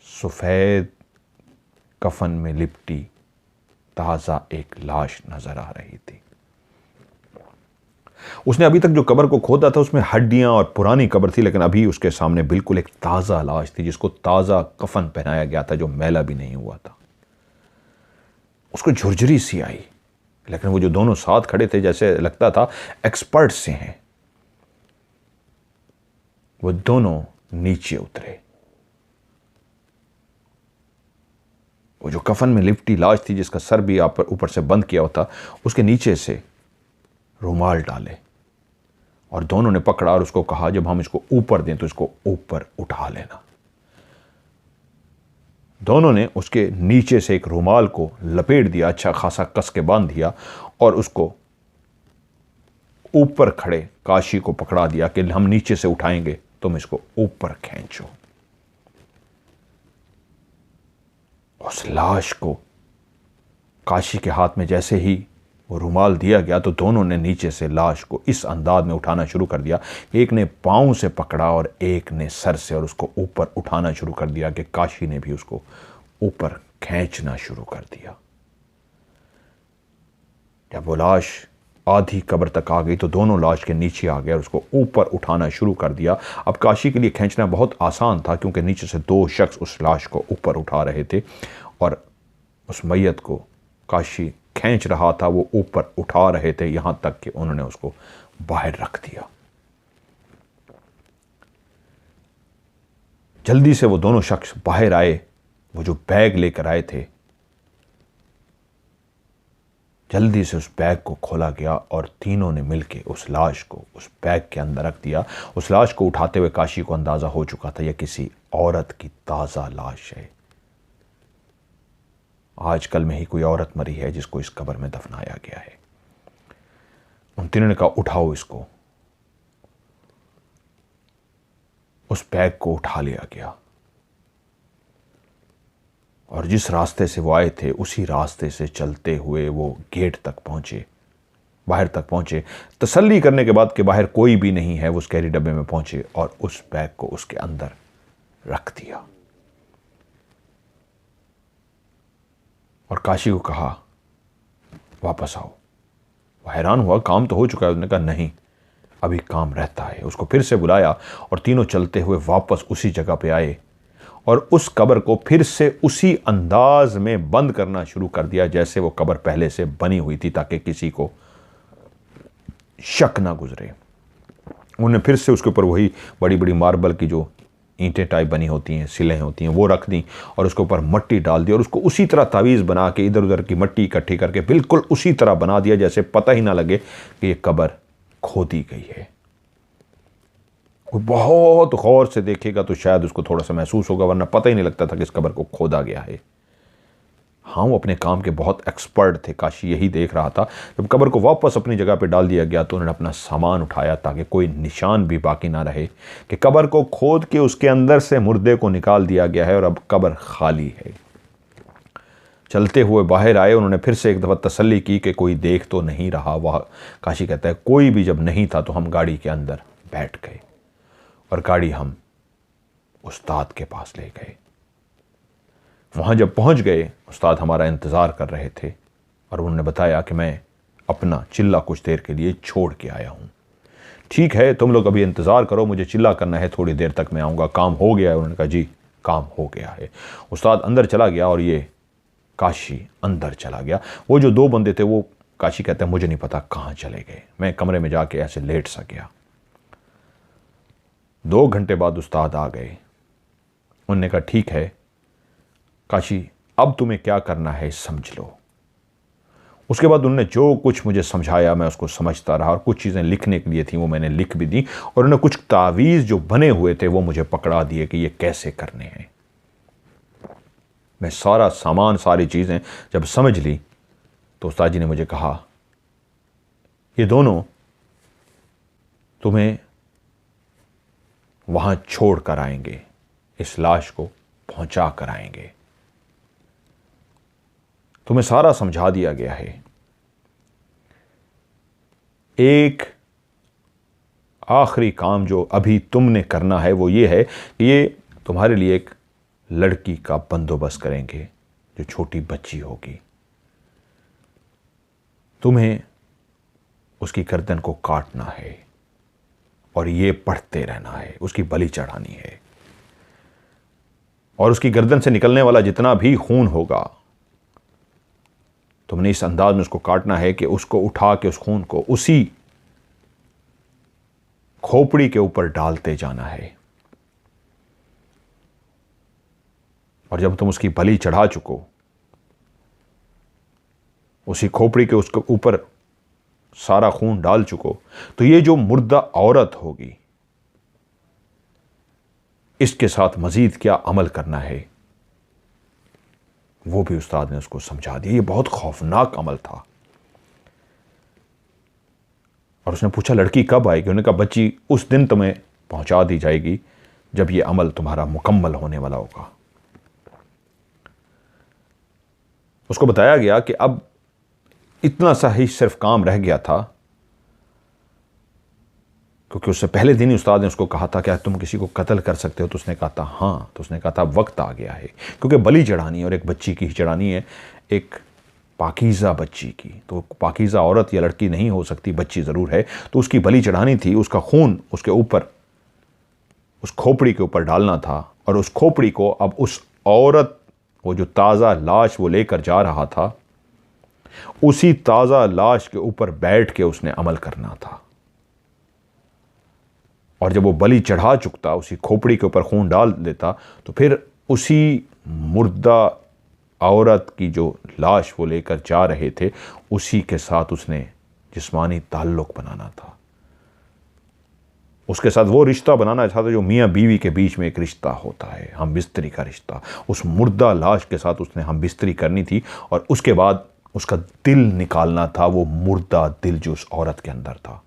सफ़ेद कफन में लिपटी ताज़ा एक लाश नजर आ रही थी। उसने अभी तक जो कब्र को खोदा था उसमें हड्डियां और पुरानी कब्र थी, लेकिन अभी उसके सामने बिल्कुल एक ताज़ा लाश थी जिसको ताज़ा कफन पहनाया गया था, जो मैला भी नहीं हुआ था। उसको झुरझुरी सी आई, लेकिन वो जो दोनों साथ खड़े थे जैसे लगता था एक्सपर्ट से हैं। वो दोनों नीचे उतरे। वो जो कफन में लिपटी लाश थी जिसका सर भी ऊपर से बंद किया हुआ था, उसके नीचे से रुमाल डाले और दोनों ने पकड़ा और उसको कहा जब हम इसको ऊपर दें तो इसको ऊपर उठा लेना। दोनों ने उसके नीचे से एक रुमाल को लपेट दिया, अच्छा खासा कस के बांध दिया, और उसको ऊपर खड़े काशी को पकड़ा दिया कि हम नीचे से उठाएंगे, तुम इसको ऊपर खींचो। उस लाश को काशी के हाथ में जैसे ही वो रुमाल दिया गया तो दोनों ने नीचे से लाश को इस अंदाज में उठाना शुरू कर दिया। एक ने पांव से पकड़ा और एक ने सर से, और उसको ऊपर उठाना शुरू कर दिया कि काशी ने भी उसको ऊपर खींचना शुरू कर दिया। जब वो लाश आधी कब्र तक आ गई तो दोनों लाश के नीचे आ गए और उसको ऊपर उठाना शुरू कर दिया। अब काशी के लिए खींचना बहुत आसान था क्योंकि नीचे से 2 शख्स उस लाश को ऊपर उठा रहे थे और उस मैयत को काशी खींच रहा था वो ऊपर उठा रहे थे, यहां तक कि उन्होंने उसको बाहर रख दिया। जल्दी से वो दोनों शख्स बाहर आए, वो जो बैग लेकर आए थे, जल्दी से उस बैग को खोला गया और तीनों ने मिलकर उस लाश को उस बैग के अंदर रख दिया। उस लाश को उठाते हुए काशी को अंदाजा हो चुका था यह किसी औरत की ताजा लाश है। आजकल में ही कोई औरत मरी है जिसको इस कब्र में दफनाया गया है। उन तीनों ने कहा उठाओ इसको। उस बैग को उठा लिया गया और जिस रास्ते से वो आए थे उसी रास्ते से चलते हुए वो गेट तक पहुंचे, बाहर तक पहुंचे। तसल्ली करने के बाद कि बाहर कोई भी नहीं है, वो उस कैरी डब्बे में पहुंचे और उस बैग को उसके अंदर रख दिया और काशी को कहा वापस आओ। वो हैरान हुआ, काम तो हो चुका है। उसने कहा नहीं, अभी काम रहता है। उसको फिर से बुलाया और तीनों चलते हुए वापस उसी जगह पे आए और उस कब्र को फिर से उसी अंदाज में बंद करना शुरू कर दिया जैसे वो कब्र पहले से बनी हुई थी, ताकि किसी को शक ना गुजरे। उन्होंने फिर से उसके ऊपर वही बड़ी बड़ी मार्बल की जो ईंटें टाइप बनी होती हैं, सिलें होती हैं, वो रख दी और उसके ऊपर मट्टी डाल दी और उसको उसी तरह तावीज़ बना के इधर उधर की मट्टी इकट्ठी करके बिल्कुल उसी तरह बना दिया जैसे पता ही ना लगे कि ये कब्र खोदी गई है। कोई बहुत गौर से देखेगा तो शायद उसको थोड़ा सा महसूस होगा, वरना पता ही नहीं लगता था कि इस कब्र को खोदा गया है। हाँ, वो अपने काम के बहुत एक्सपर्ट थे। काशी यही देख रहा था। जब कब्र को वापस अपनी जगह पे डाल दिया गया तो उन्होंने अपना सामान उठाया ताकि कोई निशान भी बाकी ना रहे कि कब्र को खोद के उसके अंदर से मुर्दे को निकाल दिया गया है और अब कब्र खाली है। चलते हुए बाहर आए, उन्होंने फिर से एक दफ़ा तसल्ली की कि कोई देख तो नहीं रहा। वह काशी कहता है कोई भी जब नहीं था तो हम गाड़ी के अंदर बैठ गए और गाड़ी हम उस्ताद के पास ले गए। वहाँ जब पहुँच गए, उस्ताद हमारा इंतज़ार कर रहे थे और उन्होंने बताया कि मैं अपना चिल्ला कुछ देर के लिए छोड़ के आया हूँ। ठीक है, तुम लोग अभी इंतज़ार करो, मुझे चिल्ला करना है, थोड़ी देर तक मैं आऊँगा, काम हो गया है। उन्होंने कहा जी काम हो गया है। उस्ताद अंदर चला गया और ये काशी अंदर चला गया। वो जो दो बंदे थे वो काशी कहते हैं मुझे नहीं पता कहाँ चले गए। मैं कमरे में जाके ऐसे लेट सा गया। 2 घंटे बाद उस्ताद आ गए। उन्होंने कहा ठीक है काशी, अब तुम्हें क्या करना है समझ लो। उसके बाद उन्होंने जो कुछ मुझे समझाया मैं उसको समझता रहा और कुछ चीज़ें लिखने के लिए थी वो मैंने लिख भी दी और उन्होंने कुछ तावीज़ जो बने हुए थे वो मुझे पकड़ा दिए कि ये कैसे करने हैं। मैं सारा सामान, सारी चीज़ें जब समझ ली तो उस्ताद जी ने मुझे कहा ये दोनों तुम्हें वहाँ छोड़ कर आएंगे, इस लाश को पहुँचा कर आएंगे। तुम्हें सारा समझा दिया गया है। एक आखिरी काम जो अभी तुमने करना है वो ये है कि ये तुम्हारे लिए एक लड़की का बंदोबस्त करेंगे जो छोटी बच्ची होगी। तुम्हें उसकी गर्दन को काटना है और ये पढ़ते रहना है, उसकी बलि चढ़ानी है और उसकी गर्दन से निकलने वाला जितना भी खून होगा तुमने इस अंदाज में उसको काटना है कि उसको उठा के उस खून को उसी खोपड़ी के ऊपर डालते जाना है और जब तुम उसकी बलि चढ़ा चुको, उसी खोपड़ी के उसके ऊपर सारा खून डाल चुको, तो ये जो मुर्दा औरत होगी इसके साथ मजीद क्या अमल करना है वो भी उस्ताद ने उसको समझा दिया। ये बहुत खौफनाक अमल था। और उसने पूछा लड़की कब आएगी? उन्होंने कहा बच्ची उस दिन तुम्हें पहुंचा दी जाएगी जब ये अमल तुम्हारा मुकम्मल होने वाला होगा। उसको बताया गया कि अब इतना सा ही सिर्फ काम रह गया था, क्योंकि उससे पहले दिन ही उस्ताद ने उसको कहा था क्या तुम किसी को कत्ल कर सकते हो? तो उसने कहा था हाँ। तो उसने कहा था वक्त आ गया है, क्योंकि बलि चढ़ानी है और एक बच्ची की ही चढ़ानी है, एक पाकीज़ा बच्ची की। तो पाकीज़ा औरत या लड़की नहीं हो सकती, बच्ची ज़रूर है। तो उसकी बलि चढ़ानी थी, उसका खून उसके ऊपर, उस खोपड़ी के ऊपर डालना था और उस खोपड़ी को अब उस औरत, वो जो ताज़ा लाश वो लेकर जा रहा था, उसी ताज़ा लाश के ऊपर बैठ के उसने अमल करना था। और जब वो बलि चढ़ा चुकता, उसी खोपड़ी के ऊपर खून डाल देता, तो फिर उसी मुर्दा औरत की जो लाश वो लेकर जा रहे थे, उसी के साथ उसने जिस्मानी ताल्लुक बनाना था। उसके साथ वो रिश्ता बनाना चाहता जो मियाँ बीवी के बीच में एक रिश्ता होता है, हम बिस्तरी का रिश्ता। उस मुर्दा लाश के साथ उसने हम बिस्तरी करनी थी, और उसके बाद उसका दिल निकालना था, वो मुर्दा दिल जो उस औरत के अंदर था,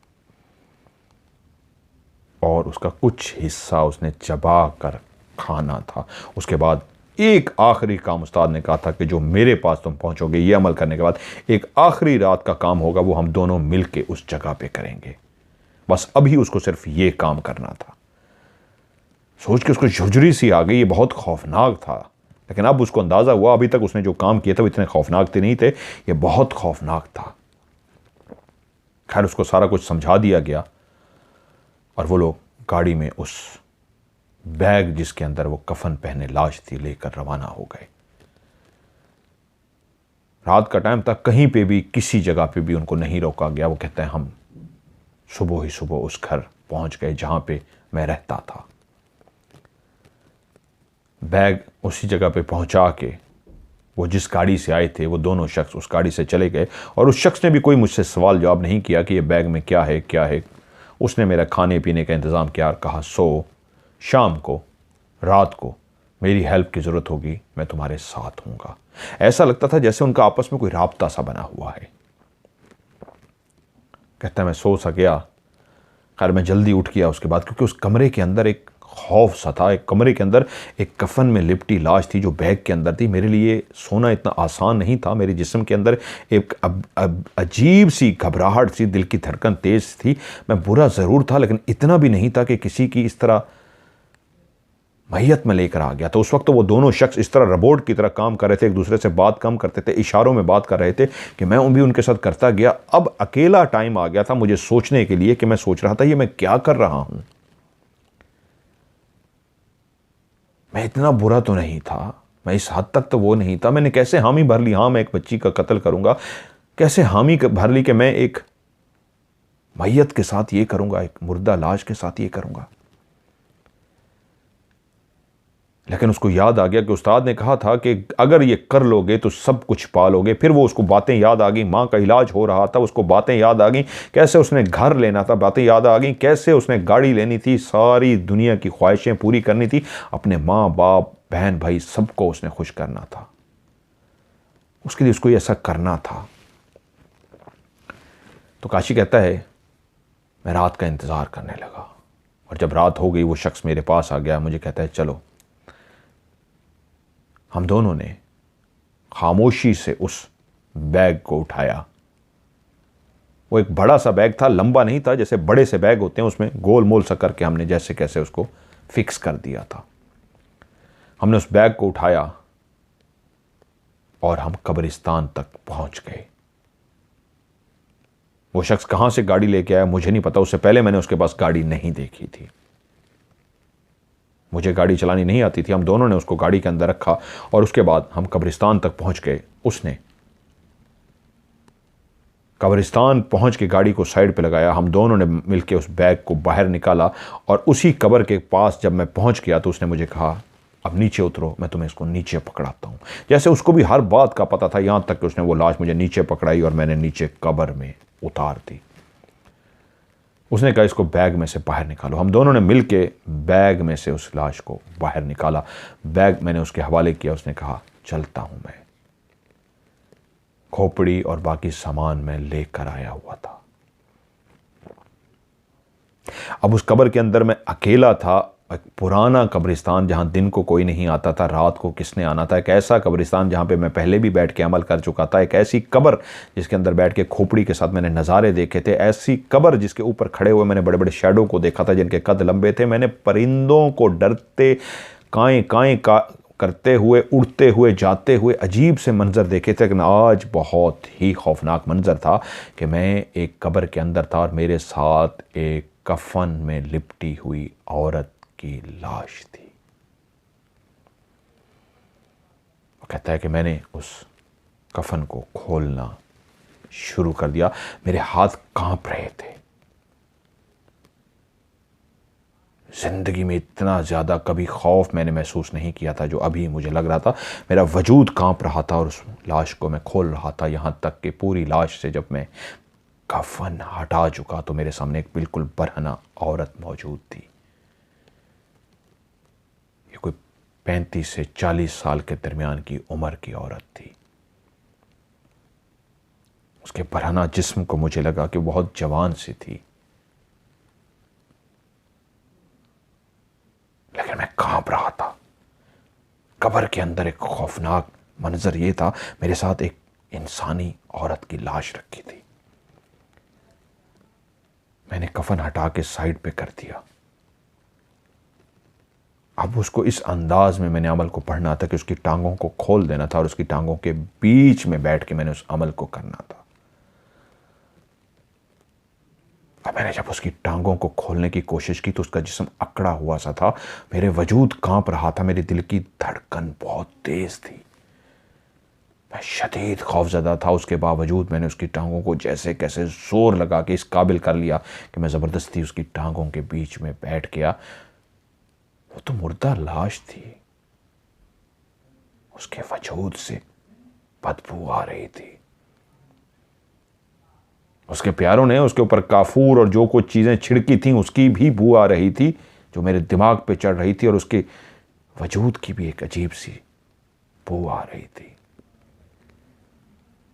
और उसका कुछ हिस्सा उसने चबा कर खाना था। उसके बाद एक आखिरी काम उस्ताद ने कहा था कि जो मेरे पास तुम पहुंचोगे, ये अमल करने के बाद एक आखिरी रात का काम होगा, वो हम दोनों मिलके उस जगह पे करेंगे। बस अभी उसको सिर्फ ये काम करना था। सोच के उसको झुरझुरी सी आ गई। ये बहुत खौफनाक था, लेकिन अब उसको अंदाजा हुआ अभी तक उसने जो काम किए थे वो इतने खौफनाक नहीं थे, ये बहुत खौफनाक था। खैर, उसको सारा कुछ समझा दिया गया, और वो लोग गाड़ी में उस बैग जिसके अंदर वो कफन पहने लाश थी लेकर रवाना हो गए। रात का टाइम था, कहीं पे भी किसी जगह पे भी उनको नहीं रोका गया। वो कहते हैं हम सुबह ही सुबह उस घर पहुंच गए जहां पे मैं रहता था। बैग उसी जगह पे पहुंचा के वो जिस गाड़ी से आए थे, वो दोनों शख्स उस गाड़ी से चले गए, और उस शख्स ने भी कोई मुझसे सवाल जवाब नहीं किया कि ये बैग में क्या है क्या है। उसने मेरा खाने पीने का इंतज़ाम किया और कहा, सो शाम को, रात को मेरी हेल्प की ज़रूरत होगी, मैं तुम्हारे साथ हूँगा। ऐसा लगता था जैसे उनका आपस में कोई राब्ता सा बना हुआ है। कहता है मैं सो सा गया। खैर, मैं जल्दी उठ गया उसके बाद, क्योंकि उस कमरे के अंदर एक खौफ सा था। एक कमरे के अंदर एक कफन में लिपटी लाश थी जो बैग के अंदर थी। मेरे लिए सोना इतना आसान नहीं था। मेरे जिस्म के अंदर एक अजीब सी घबराहट सी, दिल की धड़कन तेज थी। मैं बुरा ज़रूर था, लेकिन इतना भी नहीं था कि किसी की इस तरह मैयत में लेकर आ गया। तो उस वक्त तो वो दोनों शख्स इस तरह रोबोट की तरह काम कर रहे थे, एक दूसरे से बात कम करते थे, इशारों में बात कर रहे थे कि मैं भी उनके साथ करता गया। अब अकेला टाइम आ गया था मुझे सोचने के लिए कि मैं सोच रहा था ये मैं क्या कर रहा हूं। मैं इतना बुरा तो नहीं था, मैं इस हद तक तो वो नहीं था। मैंने कैसे हामी भर ली, हाँ मैं एक बच्ची का कत्ल करूंगा, कैसे हामी भर ली कि मैं एक मैयत के साथ ये करूंगा, एक मुर्दा लाश के साथ ये करूंगा। लेकिन उसको याद आ गया कि उस्ताद ने कहा था कि अगर ये कर लोगे तो सब कुछ पालोगे। फिर वो उसको बातें याद आ गई, माँ का इलाज हो रहा था, उसको बातें याद आ गई, कैसे उसने घर लेना था, बातें याद आ गई, कैसे उसने गाड़ी लेनी थी, सारी दुनिया की ख्वाहिशें पूरी करनी थी, अपने माँ बाप बहन भाई सबको उसने खुश करना था। उसके लिए उसको ऐसा करना था। तो काशी कहता है मैं रात का इंतज़ार करने लगा, और जब रात हो गई वो शख्स मेरे पास आ गया, मुझे कहता है चलो। हम दोनों ने खामोशी से उस बैग को उठाया। वो एक बड़ा सा बैग था, लंबा नहीं था, जैसे बड़े से बैग होते हैं, उसमें गोल मोल सा करके हमने जैसे कैसे उसको फिक्स कर दिया था। हमने उस बैग को उठाया और हम कब्रिस्तान तक पहुंच गए। वो शख्स कहां से गाड़ी लेके आया मुझे नहीं पता, उससे पहले मैंने उसके पास गाड़ी नहीं देखी थी, मुझे गाड़ी चलानी नहीं आती थी। हम दोनों ने उसको गाड़ी के अंदर रखा और उसके बाद हम कब्रिस्तान तक पहुंच गए। उसने कब्रिस्तान पहुंच के गाड़ी को साइड पे लगाया, हम दोनों ने मिलकर उस बैग को बाहर निकाला, और उसी कब्र के पास जब मैं पहुंच गया तो उसने मुझे कहा अब नीचे उतरो, मैं तुम्हें इसको नीचे पकड़ाता हूं। जैसे उसको भी हर बात का पता था, यहां तक कि उसने वो लाश मुझे नीचे पकड़ाई और मैंने नीचे कब्र में उतार दी। उसने कहा इसको बैग में से बाहर निकालो। हम दोनों ने मिलके बैग में से उस लाश को बाहर निकाला। बैग मैंने उसके हवाले किया। उसने कहा चलता हूं मैं। खोपड़ी और बाकी सामान मैं लेकर आया हुआ था। अब उस कब्र के अंदर मैं अकेला था। एक पुराना कब्रिस्तान जहां दिन को कोई नहीं आता था, रात को किसने आना था। एक ऐसा कब्रिस्तान जहां पे मैं पहले भी बैठ के अमल कर चुका था। एक ऐसी कब्र जिसके अंदर बैठ के खोपड़ी के साथ मैंने नज़ारे देखे थे। ऐसी कब्र जिसके ऊपर खड़े हुए मैंने बड़े बड़े शैडो को देखा था जिनके कद लंबे थे। मैंने परिंदों को डरते काएं काएं का करते हुए, उड़ते हुए, जाते हुए अजीब से मंजर देखे थे। लेकिन आज बहुत ही खौफनाक मंजर था कि मैं एक कब्र के अंदर था और मेरे साथ एक कफन में लिपटी हुई औरत की लाश थी। वो कहता है कि मैंने उस कफन को खोलना शुरू कर दिया। मेरे हाथ कांप रहे थे। ज़िंदगी में इतना ज़्यादा कभी खौफ मैंने महसूस नहीं किया था जो अभी मुझे लग रहा था। मेरा वजूद कांप रहा था और उस लाश को मैं खोल रहा था, यहाँ तक कि पूरी लाश से जब मैं कफन हटा चुका तो मेरे सामने एक बिल्कुल बरहना औरत मौजूद थी। ये कोई 35 से 40 साल के दरमियान की उम्र की औरत थी। उसके बरहना जिस्म को मुझे लगा कि बहुत जवान सी थी, लेकिन मैं कांप रहा था। कब्र के अंदर एक खौफनाक मंजर ये था, मेरे साथ एक इंसानी औरत की लाश रखी थी। मैंने कफन हटा के साइड पे कर दिया। अब उसको इस अंदाज में मैंने अमल को पढ़ना था कि उसकी टांगों को खोल देना था और उसकी टांगों के बीच में बैठ के मैंने उस अमल को करना था। अब मैंने जब उसकी टांगों को खोलने की कोशिश की तो उसका जिस्म अकड़ा हुआ सा था, मेरे वजूद कांप रहा था, मेरे दिल की धड़कन बहुत तेज थी, मैं शदीद खौफजदा था। उसके बावजूद मैंने उसकी टांगों को जैसे कैसे जोर लगा के इस काबिल कर लिया कि मैं ज़बरदस्ती उसकी टांगों के बीच में बैठ गया। वो तो मुर्दा लाश थी, उसके वजूद से बदबू आ रही थी। उसके प्यारों ने उसके ऊपर काफूर और जो कुछ चीज़ें छिड़की थीं उसकी भी बू आ रही थी जो मेरे दिमाग पे चढ़ रही थी, और उसके वजूद की भी एक अजीब सी बू आ रही थी।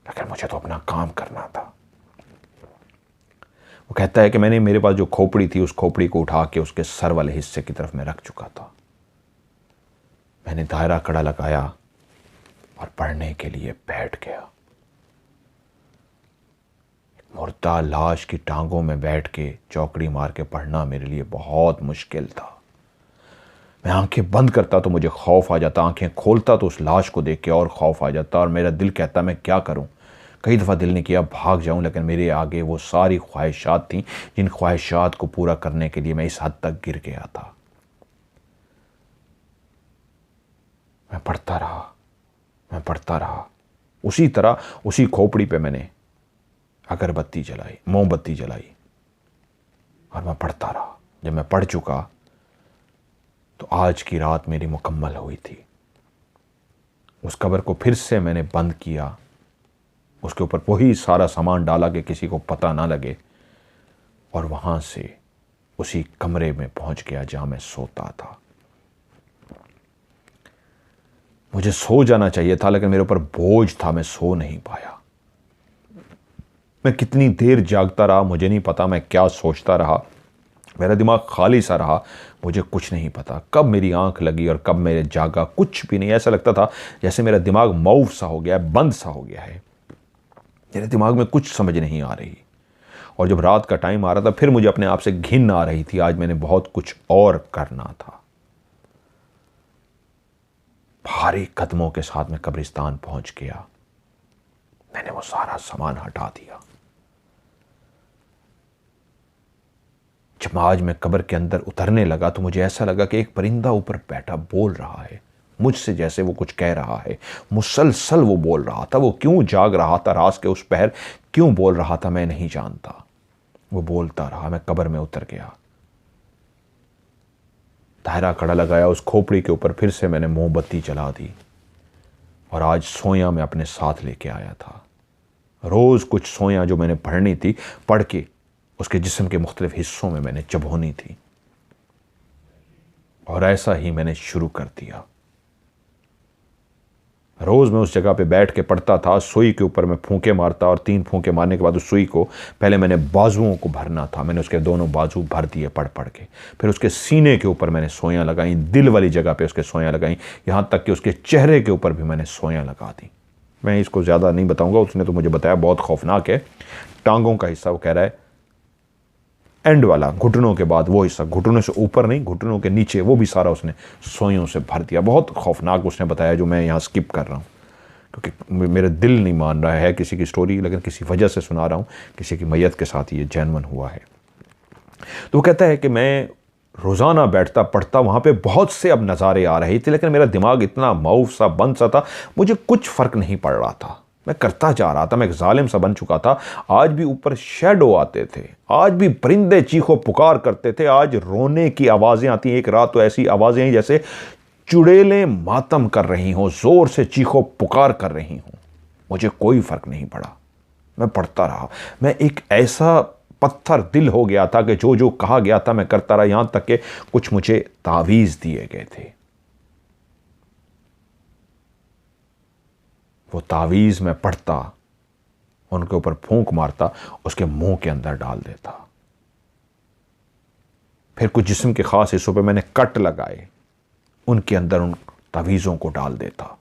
लेकिन मुझे तो अपना काम करना था। वो कहता है कि मेरे पास जो खोपड़ी थी उस खोपड़ी को उठा के उसके सर वाले हिस्से की तरफ मैं रख चुका था। मैंने दायरा कड़ा लगाया और पढ़ने के लिए बैठ गया। मुर्दा लाश की टांगों में बैठ के चौकड़ी मार के पढ़ना मेरे लिए बहुत मुश्किल था। मैं आंखें बंद करता तो मुझे खौफ आ जाता, आंखें खोलता तो उस लाश को देख के और खौफ आ जाता, और मेरा दिल कहता मैं क्या करूं। कई दफ़ा दिल ने किया भाग जाऊं, लेकिन मेरे आगे वो सारी ख्वाहिशात थीं जिन ख्वाहिशात को पूरा करने के लिए मैं इस हद तक गिर गया था। मैं पढ़ता रहा उसी तरह। उसी खोपड़ी पे मैंने अगरबत्ती जलाई, मोमबत्ती जलाई, और मैं पढ़ता रहा। जब मैं पढ़ चुका तो आज की रात मेरी मुकम्मल हुई थी। उस कब्र को फिर से मैंने बंद किया, उसके ऊपर वही सारा सामान डाला कि किसी को पता ना लगे, और वहां से उसी कमरे में पहुंच गया जहां मैं सोता था। मुझे सो जाना चाहिए था, लेकिन मेरे ऊपर बोझ था, मैं सो नहीं पाया। मैं कितनी देर जागता रहा मुझे नहीं पता, मैं क्या सोचता रहा, मेरा दिमाग खाली सा रहा, मुझे कुछ नहीं पता। कब मेरी आंख लगी और कब मेरे जागा कुछ भी नहीं। ऐसा लगता था जैसे मेरा दिमाग मौफ सा हो गया है, बंद सा हो गया है, मेरे दिमाग में कुछ समझ नहीं आ रही। और जब रात का टाइम आ रहा था फिर मुझे अपने आप से घिन आ रही थी, आज मैंने बहुत कुछ और करना था। भारी कदमों के साथ मैं कब्रिस्तान पहुंच गया। मैंने वो सारा सामान हटा दिया। जब आज मैं कब्र के अंदर उतरने लगा तो मुझे ऐसा लगा कि एक परिंदा ऊपर बैठा बोल रहा है मुझसे, जैसे वो कुछ कह रहा है। मुसलसल वो बोल रहा था। वो क्यों जाग रहा था रात के उस पहर, क्यों बोल रहा था मैं नहीं जानता। वो बोलता रहा। मैं कब्र में उतर गया, दायरा कड़ा लगाया, उस खोपड़ी के ऊपर फिर से मैंने मोमबत्ती जला दी, और आज सोया मैं अपने साथ लेके आया था। रोज कुछ सोया जो मैंने पढ़नी थी पढ़ के उसके जिस्म के मुख्तलिफ हिस्सों में मैंने चबोनी थी, और ऐसा ही मैंने शुरू कर दिया। रोज़ मैं उस जगह पे बैठ के पढ़ता था। सुई के ऊपर मैं फूंके मारता, और 3 फूंके मारने के बाद उस सुई को पहले मैंने बाजुओं को भरना था, मैंने उसके दोनों बाजू भर दिए पढ़ पढ़ के। फिर उसके सीने के ऊपर मैंने सोयां लगाई, दिल वाली जगह पे उसके सोयां लगाई, यहाँ तक कि उसके चेहरे के ऊपर भी मैंने सोयां लगा दी। मैं इसको ज़्यादा नहीं बताऊँगा, उसने तो मुझे बताया बहुत खौफनाक है। टांगों का हिस्सा वो कह रहा है एंड वाला, घुटनों के बाद वो हिस्सा, घुटनों से ऊपर नहीं घुटनों के नीचे, वो भी सारा उसने सोयों से भर दिया। बहुत खौफनाक उसने बताया जो मैं यहाँ स्किप कर रहा हूँ क्योंकि मेरा दिल नहीं मान रहा है किसी की स्टोरी, लेकिन किसी वजह से सुना रहा हूँ, किसी की मैयत के साथ ये जेन्युइन हुआ है। तो वो कहता है कि मैं रोज़ाना बैठता पढ़ता, वहाँ पे बहुत से अब नज़ारे आ रहे थे, लेकिन मेरा दिमाग इतना माऊफ सा बंद सा था, मुझे कुछ फ़र्क नहीं पड़ रहा था। मैं करता जा रहा था, मैं एक जालिम सा बन चुका था। आज भी ऊपर शैडो आते थे, आज भी परिंदे चीखो पुकार करते थे, आज रोने की आवाज़ें आती हैं। एक रात तो ऐसी आवाज़ें हैं जैसे चुड़ैलें मातम कर रही हों, ज़ोर से चीखो पुकार कर रही हों। मुझे कोई फ़र्क नहीं पड़ा, मैं पढ़ता रहा। मैं एक ऐसा पत्थर दिल हो गया था कि जो जो कहा गया था मैं करता रहा, यहां तक कि कुछ मुझे तावीज़ दिए गए थे। वो तावीज़ मैं पढ़ता, उनके ऊपर फूंक मारता, उसके मुंह के अंदर डाल देता। फिर कुछ जिस्म के खास हिस्सों पे मैंने कट लगाए, उनके अंदर उन तावीज़ों को डाल देता।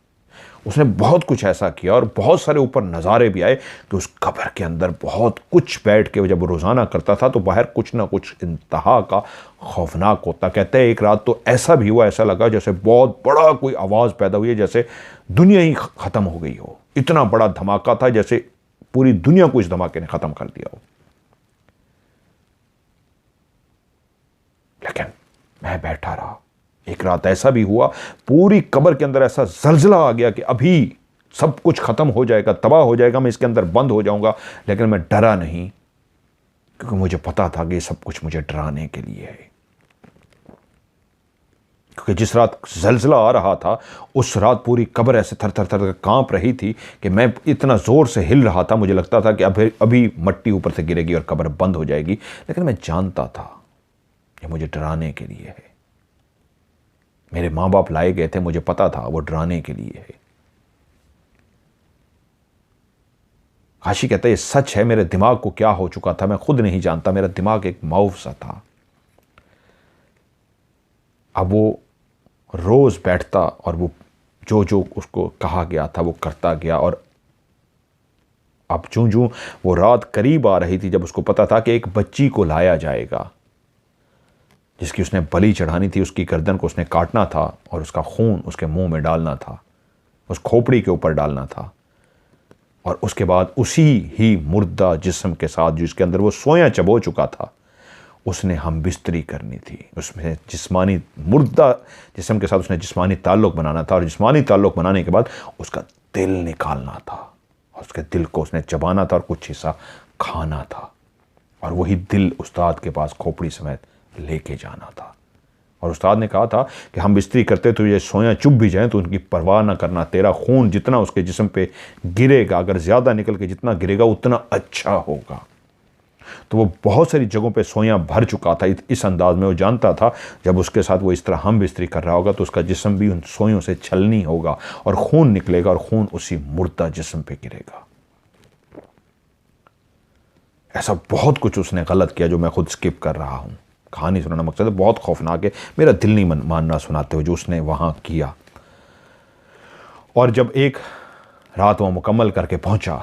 उसने बहुत कुछ ऐसा किया और बहुत सारे ऊपर नज़ारे भी आए कि उस कब्र के अंदर बहुत कुछ बैठ के जब वो रोज़ाना करता था तो बाहर कुछ ना कुछ इंतहा का खौफनाक होता। कहते हैं एक रात तो ऐसा भी हुआ, ऐसा लगा जैसे बहुत बड़ा कोई आवाज़ पैदा हुई है, जैसे दुनिया ही ख़त्म हो गई हो। इतना बड़ा धमाका था जैसे पूरी दुनिया को इस धमाके ने ख़त्म कर दिया हो। लेकिन मैं बैठा रहा। एक रात ऐसा भी हुआ, पूरी कब्र के अंदर ऐसा जलजला आ गया कि अभी सब कुछ खत्म हो जाएगा, तबाह हो जाएगा, मैं इसके अंदर बंद हो जाऊंगा। लेकिन मैं डरा नहीं, क्योंकि मुझे पता था कि ये सब कुछ मुझे डराने के लिए है। क्योंकि जिस रात जलजला आ रहा था उस रात पूरी कब्र ऐसे थर थर थर कांप रही थी कि मैं इतना जोर से हिल रहा था, मुझे लगता था कि अभी मट्टी ऊपर से गिरेगी और कब्र बंद हो जाएगी। लेकिन मैं जानता था कि मुझे डराने के लिए है। मेरे माँ बाप लाए गए थे, मुझे पता था वो डराने के लिए है। काशी कहता है ये सच है। मेरे दिमाग को क्या हो चुका था मैं खुद नहीं जानता। मेरा दिमाग एक माउफ सा था। अब वो रोज बैठता और वो जो जो उसको कहा गया था वो करता गया। और अब जूं जूं वो रात करीब आ रही थी, जब उसको पता था कि एक बच्ची को लाया जाएगा जिसकी उसने बलि चढ़ानी थी, उसकी गर्दन को उसने काटना था और उसका खून उसके मुंह में डालना था, उस खोपड़ी के ऊपर डालना था। और उसके बाद उसी ही मुर्दा जिस्म के साथ जिसके अंदर वो सोया चबो चुका था, उसने हम बिस्तरी करनी थी। उसमें जिस्मानी मुर्दा जिस्म के साथ उसने जिस्मानी ताल्लुक़ बनाना था और जिस्मानी ताल्लुक़ बनाने के बाद उसका दिल निकालना था और उसके दिल को उसने चबाना था और कुछ हिस्सा खाना था। और वही दिल उस्ताद के पास खोपड़ी समेत लेके जाना था। और उस्ताद ने कहा था कि हम बिस्तरी करते तो ये सोया चुभ भी जाएं तो उनकी परवाह ना करना। तेरा खून जितना उसके जिस्म पे गिरेगा, अगर ज़्यादा निकल के जितना गिरेगा उतना अच्छा होगा। तो वो बहुत सारी जगहों पे सोया भर चुका था। इस अंदाज में वो जानता था जब उसके साथ वो इस तरह हम बिस्तरी कर रहा होगा तो उसका जिस्म भी उन सोयों से छलनी होगा और खून निकलेगा और खून उसी मुर्दा जिस्म पे गिरेगा। ऐसा बहुत कुछ उसने गलत किया जो मैं खुद स्किप कर रहा हूं। कहानी सुनाना मकसद है, बहुत खौफनाक है। मेरा दिल नहीं मानना सुनाते हुए जो उसने वहां किया। और जब एक रात वह मुकम्मल करके पहुंचा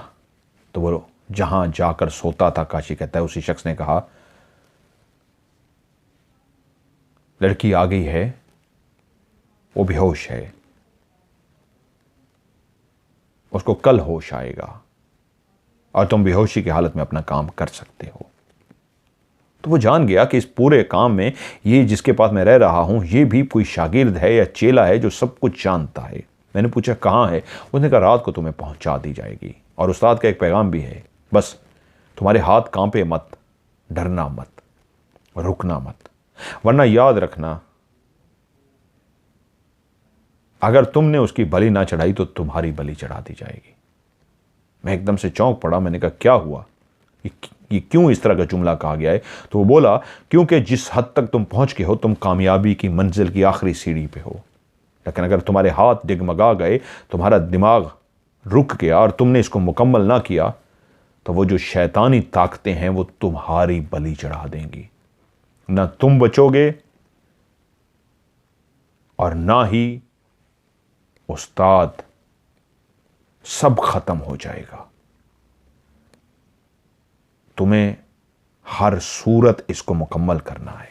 तो वो जहां जाकर सोता था, काशी कहता है उसी शख्स ने कहा लड़की आ गई है, वो बेहोश है, उसको कल होश आएगा और तुम बेहोशी की हालत में अपना काम कर सकते हो। तो वो जान गया कि इस पूरे काम में ये जिसके पास मैं रह रहा हूं ये भी कोई शागिर्द है या चेला है जो सब कुछ जानता है। मैंने पूछा कहाँ है? उसने कहा रात को तुम्हें पहुंचा दी जाएगी और उस्ताद का एक पैगाम भी है, बस तुम्हारे हाथ कांपे मत, डरना मत, रुकना मत, वरना याद रखना अगर तुमने उसकी बलि ना चढ़ाई तो तुम्हारी बलि चढ़ा दी जाएगी। मैं एकदम से चौंक पड़ा। मैंने कहा क्या हुआ, ये क्यों इस तरह का जुमला कहा गया है? तो वो बोला क्योंकि जिस हद तक तुम पहुंच के हो तुम कामयाबी की मंजिल की आखिरी सीढ़ी पे हो, लेकिन अगर तुम्हारे हाथ डिगमगा गए, तुम्हारा दिमाग रुक गया और तुमने इसको मुकम्मल ना किया तो वो जो शैतानी ताकतें हैं वो तुम्हारी बलि चढ़ा देंगी। ना तुम बचोगे और ना ही उस्ताद, सब खत्म हो जाएगा। तुम्हें हर सूरत इसको मुकम्मल करना है।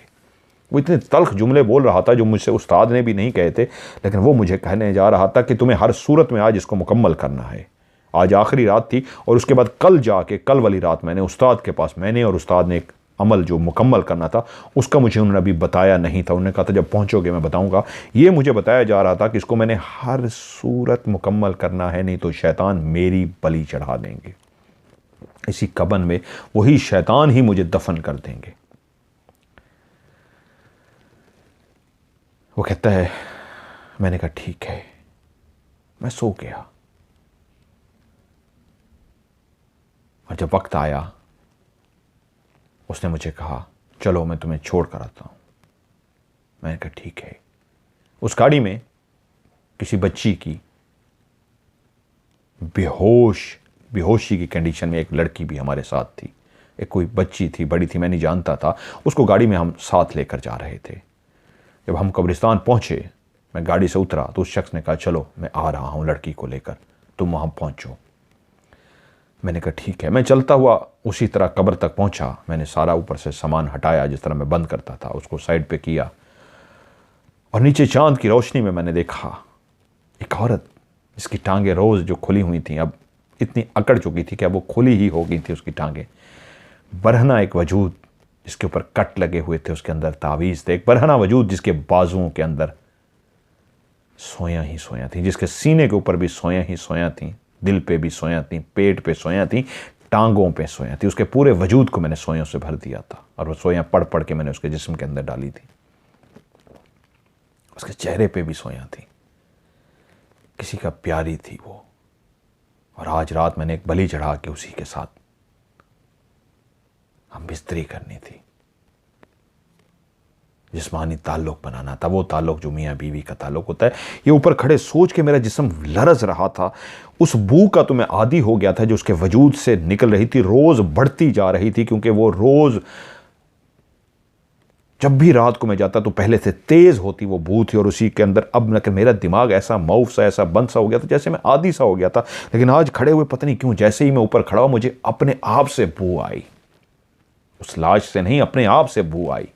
वो इतने तल्ख जुमले बोल रहा था जो मुझसे उस्ताद ने भी नहीं कहे थे, लेकिन वो मुझे कहने जा रहा था कि तुम्हें हर सूरत में आज इसको मुकम्मल करना है। आज आखिरी रात थी और उसके बाद कल जाके, कल वाली रात मैंने उस्ताद के पास, मैंने और उस्ताद ने एक अमल जो मुकम्मल करना था उसका मुझे उन्होंने अभी बताया नहीं था। उन्होंने कहा था जब पहुंचोगे मैं बताऊंगा। ये मुझे बताया जा रहा था कि इसको मैंने हर सूरत मुकम्मल करना है, नहीं तो शैतान मेरी बलि चढ़ा देंगे। इसी कब्र में वही शैतान ही मुझे दफन कर देंगे। वो कहता है, मैंने कहा ठीक है। मैं सो गया और जब वक्त आया उसने मुझे कहा चलो मैं तुम्हें छोड़ कर आता हूं। मैंने कहा ठीक है। उस गाड़ी में किसी बच्ची की बेहोशी की कंडीशन में एक लड़की भी हमारे साथ थी। एक कोई बच्ची थी, बड़ी थी, मैं नहीं जानता था। उसको गाड़ी में हम साथ लेकर जा रहे थे। जब हम कब्रिस्तान पहुंचे, मैं गाड़ी से उतरा तो उस शख्स ने कहा चलो मैं आ रहा हूं लड़की को लेकर, तुम वहां पहुंचो। मैंने कहा ठीक है। मैं चलता हुआ उसी तरह कब्र तक पहुंचा। मैंने सारा ऊपर से सामान हटाया, जिस तरह मैं बंद करता था उसको साइड पे किया, और नीचे चांद की रोशनी में मैंने देखा एक औरत जिसकी टांगें रोज़ जो खुली हुई थी अब इतनी अकड़ चुकी थी कि अब वो खुली ही हो गई थी उसकी टांगें। बरहना एक वजूद जिसके ऊपर कट लगे हुए थे, उसके अंदर तावीज़ थे। एक बरहना वजूद जिसके बाजुओं के अंदर सोया ही सोया थी, जिसके सीने के ऊपर भी सोया ही सोया थी, दिल पे भी सोया थी, पेट पे सोया थी, टांगों पे सोया थी। उसके पूरे वजूद को मैंने सोयों से भर दिया था और वो सोया पढ़ पढ़ के मैंने उसके जिस्म के अंदर डाली थी। उसके चेहरे पे भी सोया थी, किसी का प्यारी थी वो। और आज रात मैंने एक बलि चढ़ा के उसी के साथ हम बिस्तरी करनी थी, जिस्मानी ताल्लुक बनाना था, वो ताल्लुक जो मियाँ बीवी का ताल्लुक होता है। ये ऊपर खड़े सोच के मेरा जिस्म लरज रहा था। उस बू का तो मैं आदी हो गया था जो उसके वजूद से निकल रही थी, रोज़ बढ़ती जा रही थी, क्योंकि वो रोज़ जब भी रात को मैं जाता तो पहले से तेज़ होती वो बू थी। और उसी के अंदर अब न मेरा दिमाग ऐसा मऊफ सा, ऐसा बंद सा हो गया था जैसे मैं आदी सा हो गया था। लेकिन आज खड़े हुए पता नहीं क्यों जैसे ही मैं ऊपर खड़ा हुआ मुझे अपने आप से बू आई, उस लाश से नहीं, अपने आप से बू आई।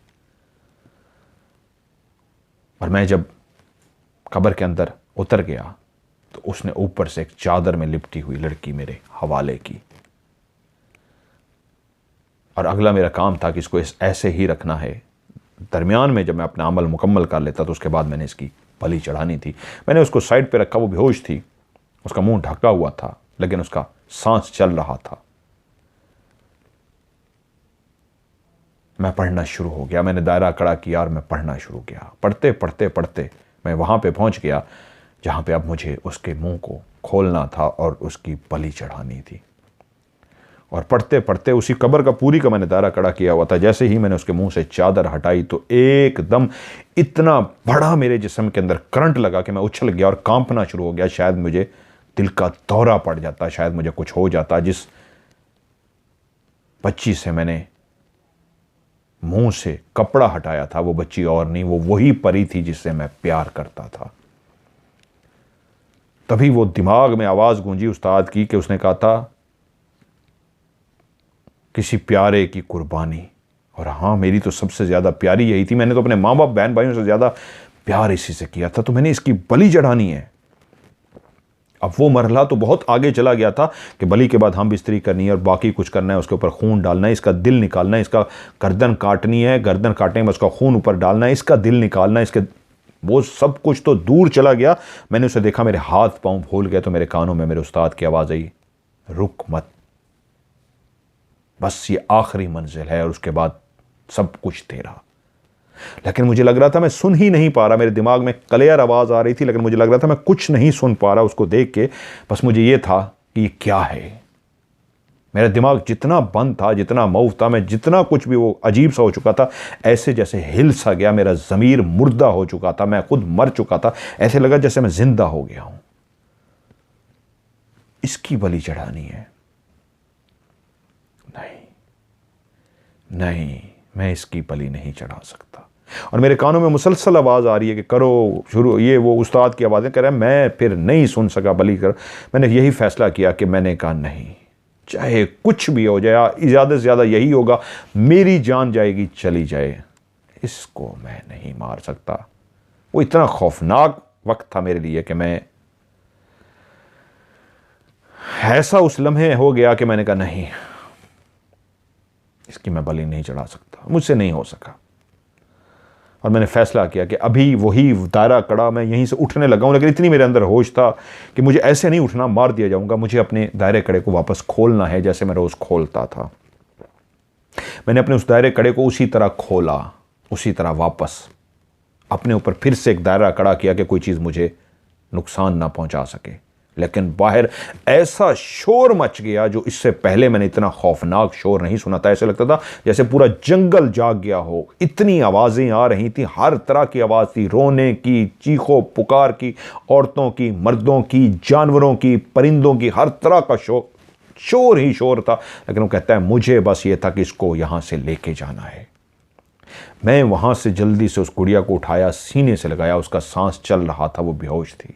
और मैं जब कब्र के अंदर उतर गया तो उसने ऊपर से एक चादर में लिपटी हुई लड़की मेरे हवाले की, और अगला मेरा काम था कि इसको ऐसे ही रखना है। दरमियान में जब मैं अपना अमल मुकम्मल कर लेता तो उसके बाद मैंने इसकी बलि चढ़ानी थी। मैंने उसको साइड पे रखा, वो बेहोश थी, उसका मुंह ढका हुआ था लेकिन उसका सांस चल रहा था। मैं पढ़ना शुरू हो गया, मैंने दायरा खड़ा किया और मैं पढ़ना शुरू किया। पढ़ते पढ़ते पढ़ते मैं वहाँ पे पहुँच गया जहाँ पे अब मुझे उसके मुंह को खोलना था और उसकी बलि चढ़ानी थी। और पढ़ते पढ़ते उसी कब्र का पूरी का मैंने दायरा खड़ा किया हुआ था। जैसे ही मैंने उसके मुंह से चादर हटाई तो एकदम इतना बड़ा मेरे जिस्म के अंदर करंट लगा कि मैं उछल गया और कांपना शुरू हो गया। शायद मुझे दिल का दौरा पड़ जाता, शायद मुझे कुछ हो जाता। जिस बच्ची से मैंने मुंह से कपड़ा हटाया था वो बच्ची और नहीं, वो वही परी थी जिससे मैं प्यार करता था। तभी वो दिमाग में आवाज गूंजी उस्ताद की कि उसने कहा था किसी प्यारे की कुर्बानी। और हाँ, मेरी तो सबसे ज्यादा प्यारी यही थी। मैंने तो अपने माँ बाप बहन भाइयों से ज्यादा प्यार इसी से किया था, तो मैंने इसकी बलि चढ़ानी है। अब वो मरहला तो बहुत आगे चला गया था कि बलि के बाद हम बिस्तरी करनी है और बाकी कुछ करना है, उसके ऊपर खून डालना है, इसका दिल निकालना है, इसका गर्दन काटनी है, गर्दन काटने में उसका खून ऊपर डालना है, इसका दिल निकालना है, इसके वो सब कुछ तो दूर चला गया। मैंने उसे देखा, मेरे हाथ पांव भूल गए तो मेरे कानों में मेरे उस्ताद की आवाज़ आई, रुक मत, बस ये आखिरी मंजिल है और उसके बाद सब कुछ तेरा। लेकिन मुझे लग रहा था मैं सुन ही नहीं पा रहा, मेरे दिमाग में क्लियर आवाज़ आ रही थी लेकिन मुझे लग रहा था मैं कुछ नहीं सुन पा रहा उसको देख के। बस मुझे ये था कि ये क्या है। मेरा दिमाग जितना बंद था, जितना मऊफ था, मैं जितना कुछ भी वो अजीब सा हो चुका था, ऐसे जैसे हिल सा गया, मेरा ज़मीर मुर्दा हो चुका था, मैं खुद मर चुका था, ऐसे लगा जैसे मैं जिंदा हो गया हूं। इसकी बलि चढ़ानी है? नहीं, मैं इसकी बलि नहीं चढ़ा सकता। और मेरे कानों में मुसलसल आवाज़ आ रही है कि करो शुरू, ये वो उस्ताद की आवाज़ें कह रहे हैं। मैं फिर नहीं सुन सका, बलि कर। मैंने यही फैसला किया कि मैंने कहा नहीं, चाहे कुछ भी हो जाए, ज़्यादा से ज़्यादा यही होगा, मेरी जान जाएगी चली जाए, इसको मैं नहीं मार सकता। वो इतना खौफनाक वक्त था मेरे लिए कि मैं ऐसा उस लम्हे हो गया कि मैंने कहा नहीं, इसकी मैं बलि नहीं चढ़ा सकता, मुझसे नहीं हो सका। और मैंने फैसला किया कि अभी वही दायरा कड़ा मैं यहीं से उठने लगा हूँ, लेकिन इतनी मेरे अंदर होश था कि मुझे ऐसे नहीं उठना, मार दिया जाऊँगा, मुझे अपने दायरे कड़े को वापस खोलना है जैसे मैं रोज़ खोलता था। मैंने अपने उस दायरे कड़े को उसी तरह खोला, उसी तरह वापस अपने ऊपर फिर से एक दायरा कड़ा किया कि कोई चीज़ मुझे नुकसान ना पहुंचा सके। लेकिन बाहर ऐसा शोर मच गया जो इससे पहले मैंने इतना खौफनाक शोर नहीं सुना था। ऐसे लगता था जैसे पूरा जंगल जाग गया हो। इतनी आवाज़ें आ रही थी, हर तरह की आवाज़ थी, रोने की, चीखों पुकार की, औरतों की, मर्दों की, जानवरों की, परिंदों की, हर तरह का शोर ही शोर था। लेकिन वो कहता है मुझे बस ये था कि इसको यहाँ से लेके जाना है। मैं वहाँ से जल्दी से उस गुड़िया को उठाया, सीने से लगाया, उसका सांस चल रहा था, वो बेहोश थी।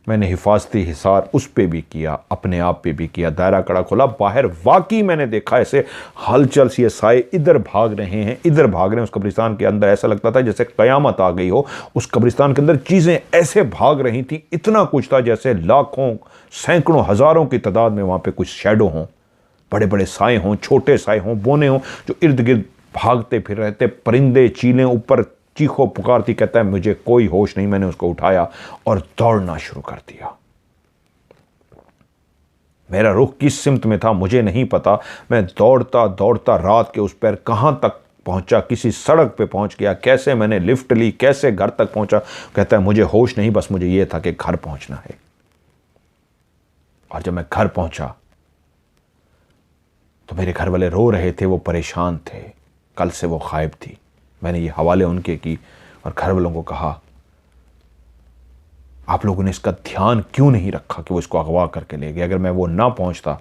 मैंने हिफाजती हिसार उस पे भी किया, अपने आप पे भी किया, दायरा कड़ा खोला। बाहर वाकई मैंने देखा ऐसे हलचल सी, साए इधर भाग रहे हैं, इधर भाग रहे हैं। उस कब्रिस्तान के अंदर ऐसा लगता था जैसे कयामत आ गई हो। उस कब्रिस्तान के अंदर चीज़ें ऐसे भाग रही थी, इतना कुछ था जैसे लाखों, सैकड़ों, हज़ारों की तादाद में वहाँ पे कुछ शैडो हों, बड़े बड़े साए हों, छोटे साए हों, बोने हों, जो इर्द गिर्द भागते फिर रहे थे। परिंदे, चीलें ऊपर चीखो पुकारती। कहता है मुझे कोई होश नहीं। मैंने उसको उठाया और दौड़ना शुरू कर दिया। मेरा रुख किस सिमत में था मुझे नहीं पता। मैं दौड़ता दौड़ता रात के उस पैर कहां तक पहुंचा, किसी सड़क पे पहुंच गया। कैसे मैंने लिफ्ट ली, कैसे घर तक पहुंचा, कहता है मुझे होश नहीं, बस मुझे यह था कि घर पहुंचना है। और जब मैं घर पहुंचा तो मेरे घर वाले रो रहे थे, वो परेशान थे, कल से वो गायब थी। मैंने ये हवाले उनके की और घर वालों को कहा आप लोगों ने इसका ध्यान क्यों नहीं रखा कि वो इसको अगवा करके ले गए। अगर मैं वो ना पहुंचता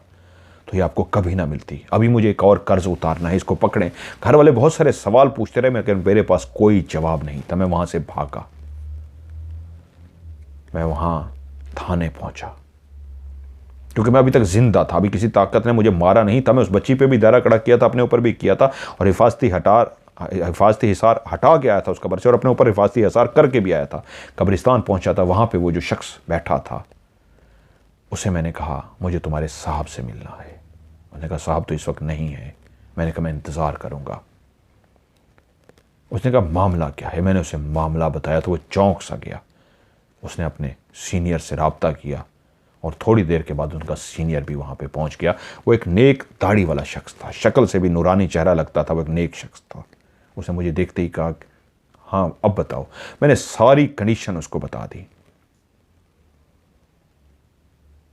तो ये आपको कभी ना मिलती। अभी मुझे एक और कर्ज उतारना है, इसको पकड़ें। घर वाले बहुत सारे सवाल पूछते रहे, मगर मेरे पास कोई जवाब नहीं था। मैं वहां से भागा, मैं वहां थाने पहुंचा क्योंकि मैं अभी तक जिंदा था। अभी किसी ताकत ने मुझे मारा नहीं था। मैं उस बच्ची पे भी दायरा कड़ा किया था, अपने ऊपर भी किया था, और हिफाजती हिसार हटा के आया था उस कब्र से, और अपने ऊपर हिफाजती हिसार करके भी आया था। कब्रिस्तान पहुंचा था, वहां पे वो जो शख्स बैठा था उसे मैंने कहा मुझे तुम्हारे साहब से मिलना है। उसने कहा साहब तो इस वक्त नहीं है। मैंने कहा मैं इंतज़ार करूंगा। उसने कहा मामला क्या है। मैंने उसे मामला बताया तो वो चौंक सा गया। उसने अपने सीनियर से रब्ता किया और थोड़ी देर के बाद उनका सीनियर भी वहां पे पहुंच गया। वो एक नेक दाढ़ी वाला शख्स था, शक्ल से भी नूरानी चेहरा लगता था, वो एक नेक शख्स था। उसने मुझे देखते ही कहा हाँ अब बताओ। मैंने सारी कंडीशन उसको बता दी।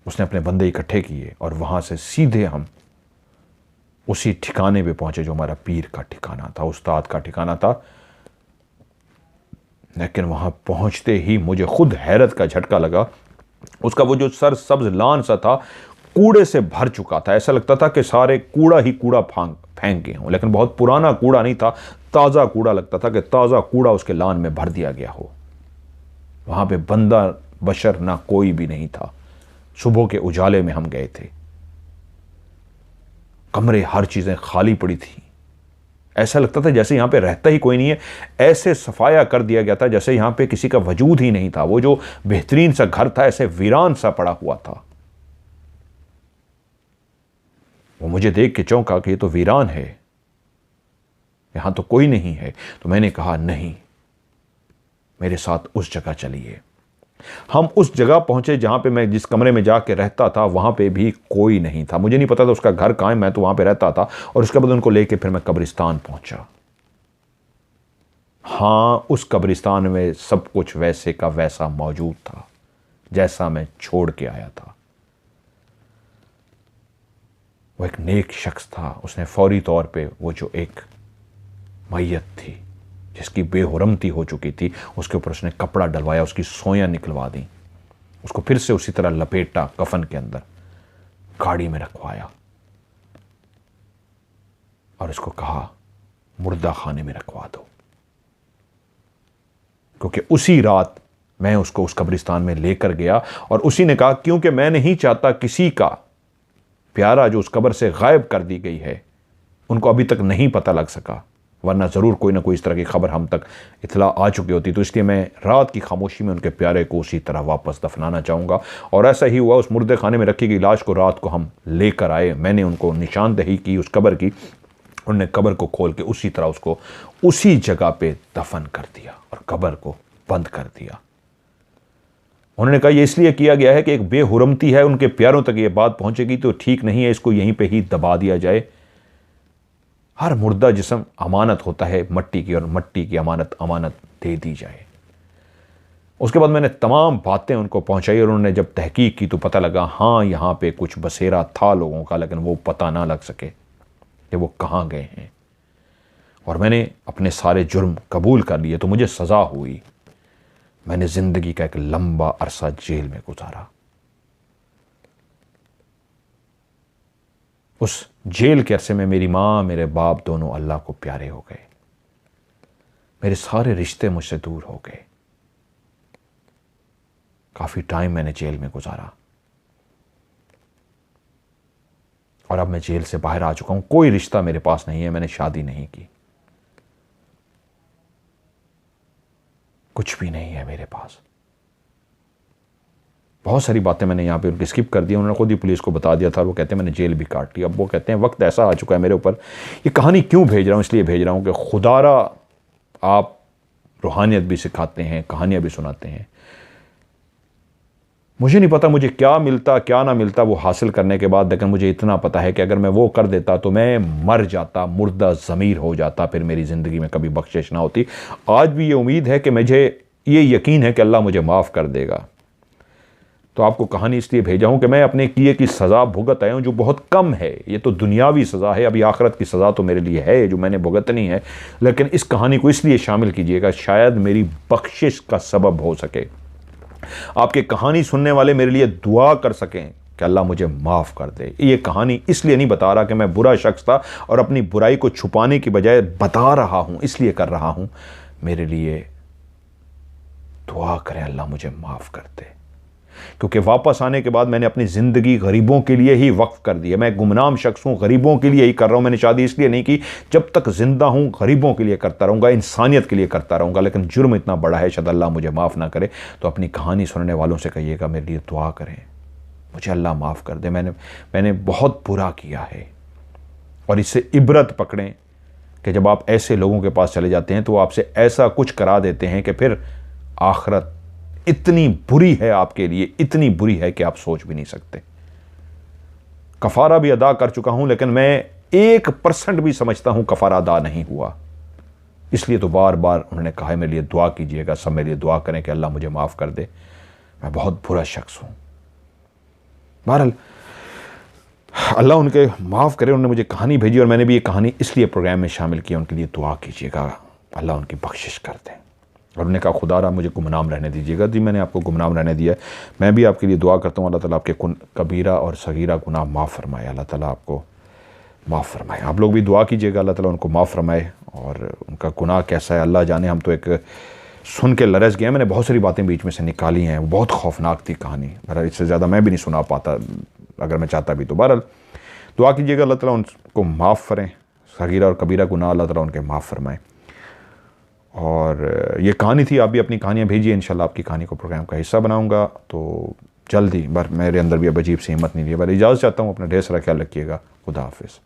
उसने अपने बंदे इकट्ठे किए और वहां से सीधे हम उसी ठिकाने पे पहुंचे जो हमारा पीर का ठिकाना था, उस्ताद का ठिकाना था। लेकिन वहां पहुंचते ही मुझे खुद हैरत का झटका लगा। उसका वो जो सर सब्ज लान सा था कूड़े से भर चुका था। ऐसा लगता था कि सारे कूड़ा ही कूड़ा फेंक गए हों, लेकिन बहुत पुराना कूड़ा नहीं था, ताज़ा कूड़ा लगता था कि ताज़ा कूड़ा उसके लान में भर दिया गया हो। वहां पे बंदा बशर ना कोई भी नहीं था। सुबह के उजाले में हम गए थे। कमरे, हर चीजें खाली पड़ी थी। ऐसा लगता था जैसे यहां पे रहता ही कोई नहीं है। ऐसे सफाया कर दिया गया था जैसे यहां पे किसी का वजूद ही नहीं था। वो जो बेहतरीन सा घर था ऐसे वीरान सा पड़ा हुआ था। वो मुझे देख के चौंका कि ये तो वीरान है, यहां तो कोई नहीं है। तो मैंने कहा नहीं, मेरे साथ उस जगह चलिए। हम उस जगह पहुंचे जहां पे मैं जिस कमरे में जाके रहता था वहां पे भी कोई नहीं था। मुझे नहीं पता था उसका घर कहां है, मैं तो वहां पे रहता था। और उसके बाद उनको लेके फिर मैं कब्रिस्तान पहुंचा। हां, उस कब्रिस्तान में सब कुछ वैसे का वैसा मौजूद था जैसा मैं छोड़ के आया था। वो एक नेक शख्स था। उसने फौरी तौर पे वो जो एक मैयत थी जिसकी बेहुरमती हो चुकी थी उसके ऊपर उसने कपड़ा डलवाया, उसकी सोयां निकलवा दी, उसको फिर से उसी तरह लपेटा कफन के अंदर, गाड़ी में रखवाया और उसको कहा मुर्दा खाने में रखवा दो। क्योंकि उसी रात मैं उसको उस कब्रिस्तान में लेकर गया और उसी ने कहा क्योंकि मैं नहीं चाहता किसी का प्यारा जो उस कब्र से गायब कर दी गई है उनको अभी तक नहीं पता लग सका, वरना ज़रूर कोई ना कोई इस तरह की खबर हम तक इतला आ चुकी होती। तो इसलिए मैं रात की खामोशी में उनके प्यारे को उसी तरह वापस दफनाना चाहूँगा। और ऐसा ही हुआ, उस मुर्दे खाने में रखी गई लाश को रात को हम लेकर आए। मैंने उनको निशानदही की उस कब्र की, उन्होंने कब्र को खोल के उसी तरह उसको उसी जगह पे दफन कर दिया और कब्र को बंद कर दिया। उन्होंने कहा यह इसलिए किया गया है कि एक बेहुरमती है, उनके प्यारों तक ये बात पहुंचेगी तो ठीक नहीं है, इसको यहीं पे ही दबा दिया जाए। हर मुर्दा जिस्म अमानत होता है मट्टी की, और मट्टी की अमानत दे दी जाए। उसके बाद मैंने तमाम बातें उनको पहुंचाई और उन्होंने जब तहकीक की तो पता लगा हाँ यहाँ पे कुछ बसेरा था लोगों का, लेकिन वो पता ना लग सके कि वो कहाँ गए हैं। और मैंने अपने सारे जुर्म कबूल कर लिए तो मुझे सज़ा हुई। मैंने ज़िंदगी का एक लंबा अरसा जेल में गुजारा। उस जेल के अरसे में मेरी माँ मेरे बाप दोनों अल्लाह को प्यारे हो गए। मेरे सारे रिश्ते मुझसे दूर हो गए। काफ़ी टाइम मैंने जेल में गुजारा और अब मैं जेल से बाहर आ चुका हूं। कोई रिश्ता मेरे पास नहीं है, मैंने शादी नहीं की, कुछ भी नहीं है मेरे पास। बहुत सारी बातें मैंने यहाँ पे उनकी स्किप कर दी। उन्होंने खुद ही पुलिस को बता दिया था और वो कहते हैं मैंने जेल भी काट ली। अब वो कहते हैं वक्त ऐसा आ चुका है मेरे ऊपर, ये कहानी क्यों भेज रहा हूँ, इसलिए भेज रहा हूँ कि खुदारा आप रूहानियत भी सिखाते हैं, कहानियाँ भी सुनाते हैं। मुझे नहीं पता मुझे क्या मिलता क्या ना मिलता वो हासिल करने के बाद, लेकिन मुझे इतना पता है कि अगर मैं वो कर देता तो मैं मर जाता, मुर्दा ज़मीर हो जाता, फिर मेरी ज़िंदगी में कभी बख्शिश ना होती। आज भी ये उम्मीद है कि मुझे ये यकीन है कि अल्लाह मुझे माफ़ कर देगा। तो आपको कहानी इसलिए भेजा हूँ कि मैं अपने किए की सज़ा भुगत आया हूँ, जो बहुत कम है। ये तो दुनियावी सज़ा है, अभी आखिरत की सज़ा तो मेरे लिए है जो मैंने भुगतनी है, लेकिन इस कहानी को इसलिए शामिल कीजिएगा शायद मेरी बख्शिश का सबब हो सके। आपके कहानी सुनने वाले मेरे लिए दुआ कर सकें कि अल्लाह मुझे माफ़ कर दे। ये कहानी इसलिए नहीं बता रहा कि मैं बुरा शख्स था और अपनी बुराई को छुपाने की बजाय बता रहा हूँ, इसलिए कर रहा हूँ। मेरे लिए दुआ करें अल्लाह मुझे माफ़ कर दे, क्योंकि वापस आने के बाद मैंने अपनी ज़िंदगी गरीबों के लिए ही वक्फ कर दी है। मैं गुमनाम शख्स हूँ, गरीबों के लिए ही कर रहा हूँ। मैंने शादी इसलिए नहीं की, जब तक ज़िंदा हूँ गरीबों के लिए करता रहूँगा, इंसानियत के लिए करता रहूँगा। लेकिन जुर्म इतना बड़ा है, शायद अल्लाह मुझे माफ़ ना करे। तो अपनी कहानी सुनने वालों से कहिएगा मेरे लिए दुआ करें, मुझे अल्लाह माफ़ कर दे। मैंने बहुत बुरा किया है। और इससे इबरत पकड़ें कि जब आप ऐसे लोगों के पास चले जाते हैं तो वो आपसे ऐसा कुछ करा देते हैं कि फिर आखिरत इतनी बुरी है आपके लिए, इतनी बुरी है कि आप सोच भी नहीं सकते। कफारा भी अदा कर चुका हूं, लेकिन मैं 1% भी समझता हूं कफारा अदा नहीं हुआ। इसलिए तो बार बार उन्होंने कहा है मेरे लिए दुआ कीजिएगा, सब मेरे लिए दुआ करें कि अल्लाह मुझे माफ़ कर दे, मैं बहुत बुरा शख्स हूं। बहरहाल अल्लाह उनके माफ़ करे। उन्होंने मुझे कहानी भेजी और मैंने भी ये कहानी इसलिए प्रोग्राम में शामिल किया, उनके लिए दुआ कीजिएगा, अल्लाह उनकी बख्शिश कर दे। और उन्होंने कहा खुदारा मुझे गुमनाम रहने दीजिएगा। जी मैंने आपको गुमनाम रहने दिया है। मैं भी आपके लिए दुआ करता हूँ अल्लाह ताला आपके कबीरा और सगीरा गुनाह माफ़ फरमाए, अल्लाह ताला आपको माफ़ फरमाए। आप लोग भी दुआ कीजिएगा अल्लाह ताला उनको माफ़ फरमाए। और उनका गुनाह कैसा है अल्लाह जाने, हम तो एक सुन के लरस गए। मैंने बहुत सारी बातें बीच में से निकाली हैं, बहुत खौफनाक थी कहानी। बहरहाल इससे ज़्यादा मैं भी नहीं सुना पाता अगर मैं चाहता भी। तो बहरहाल दुआ कीजिएगा अल्लाह ताला उनको माफ़ करें, सगीरा और कबीरा गुनाह अल्लाह ताला उनके माफ़ फरमाए। और ये कहानी थी, आप भी अपनी कहानियाँ भेजिए, इंशाल्लाह आपकी कहानी को प्रोग्राम का हिस्सा बनाऊंगा। तो जल्दी, मेरे अंदर भी अब अजीब सी हिम्मत नहीं रही है। इजाज़त चाहता हूँ, अपना ढेर सारा ख्याल रखिएगा। खुदा हाफिज़।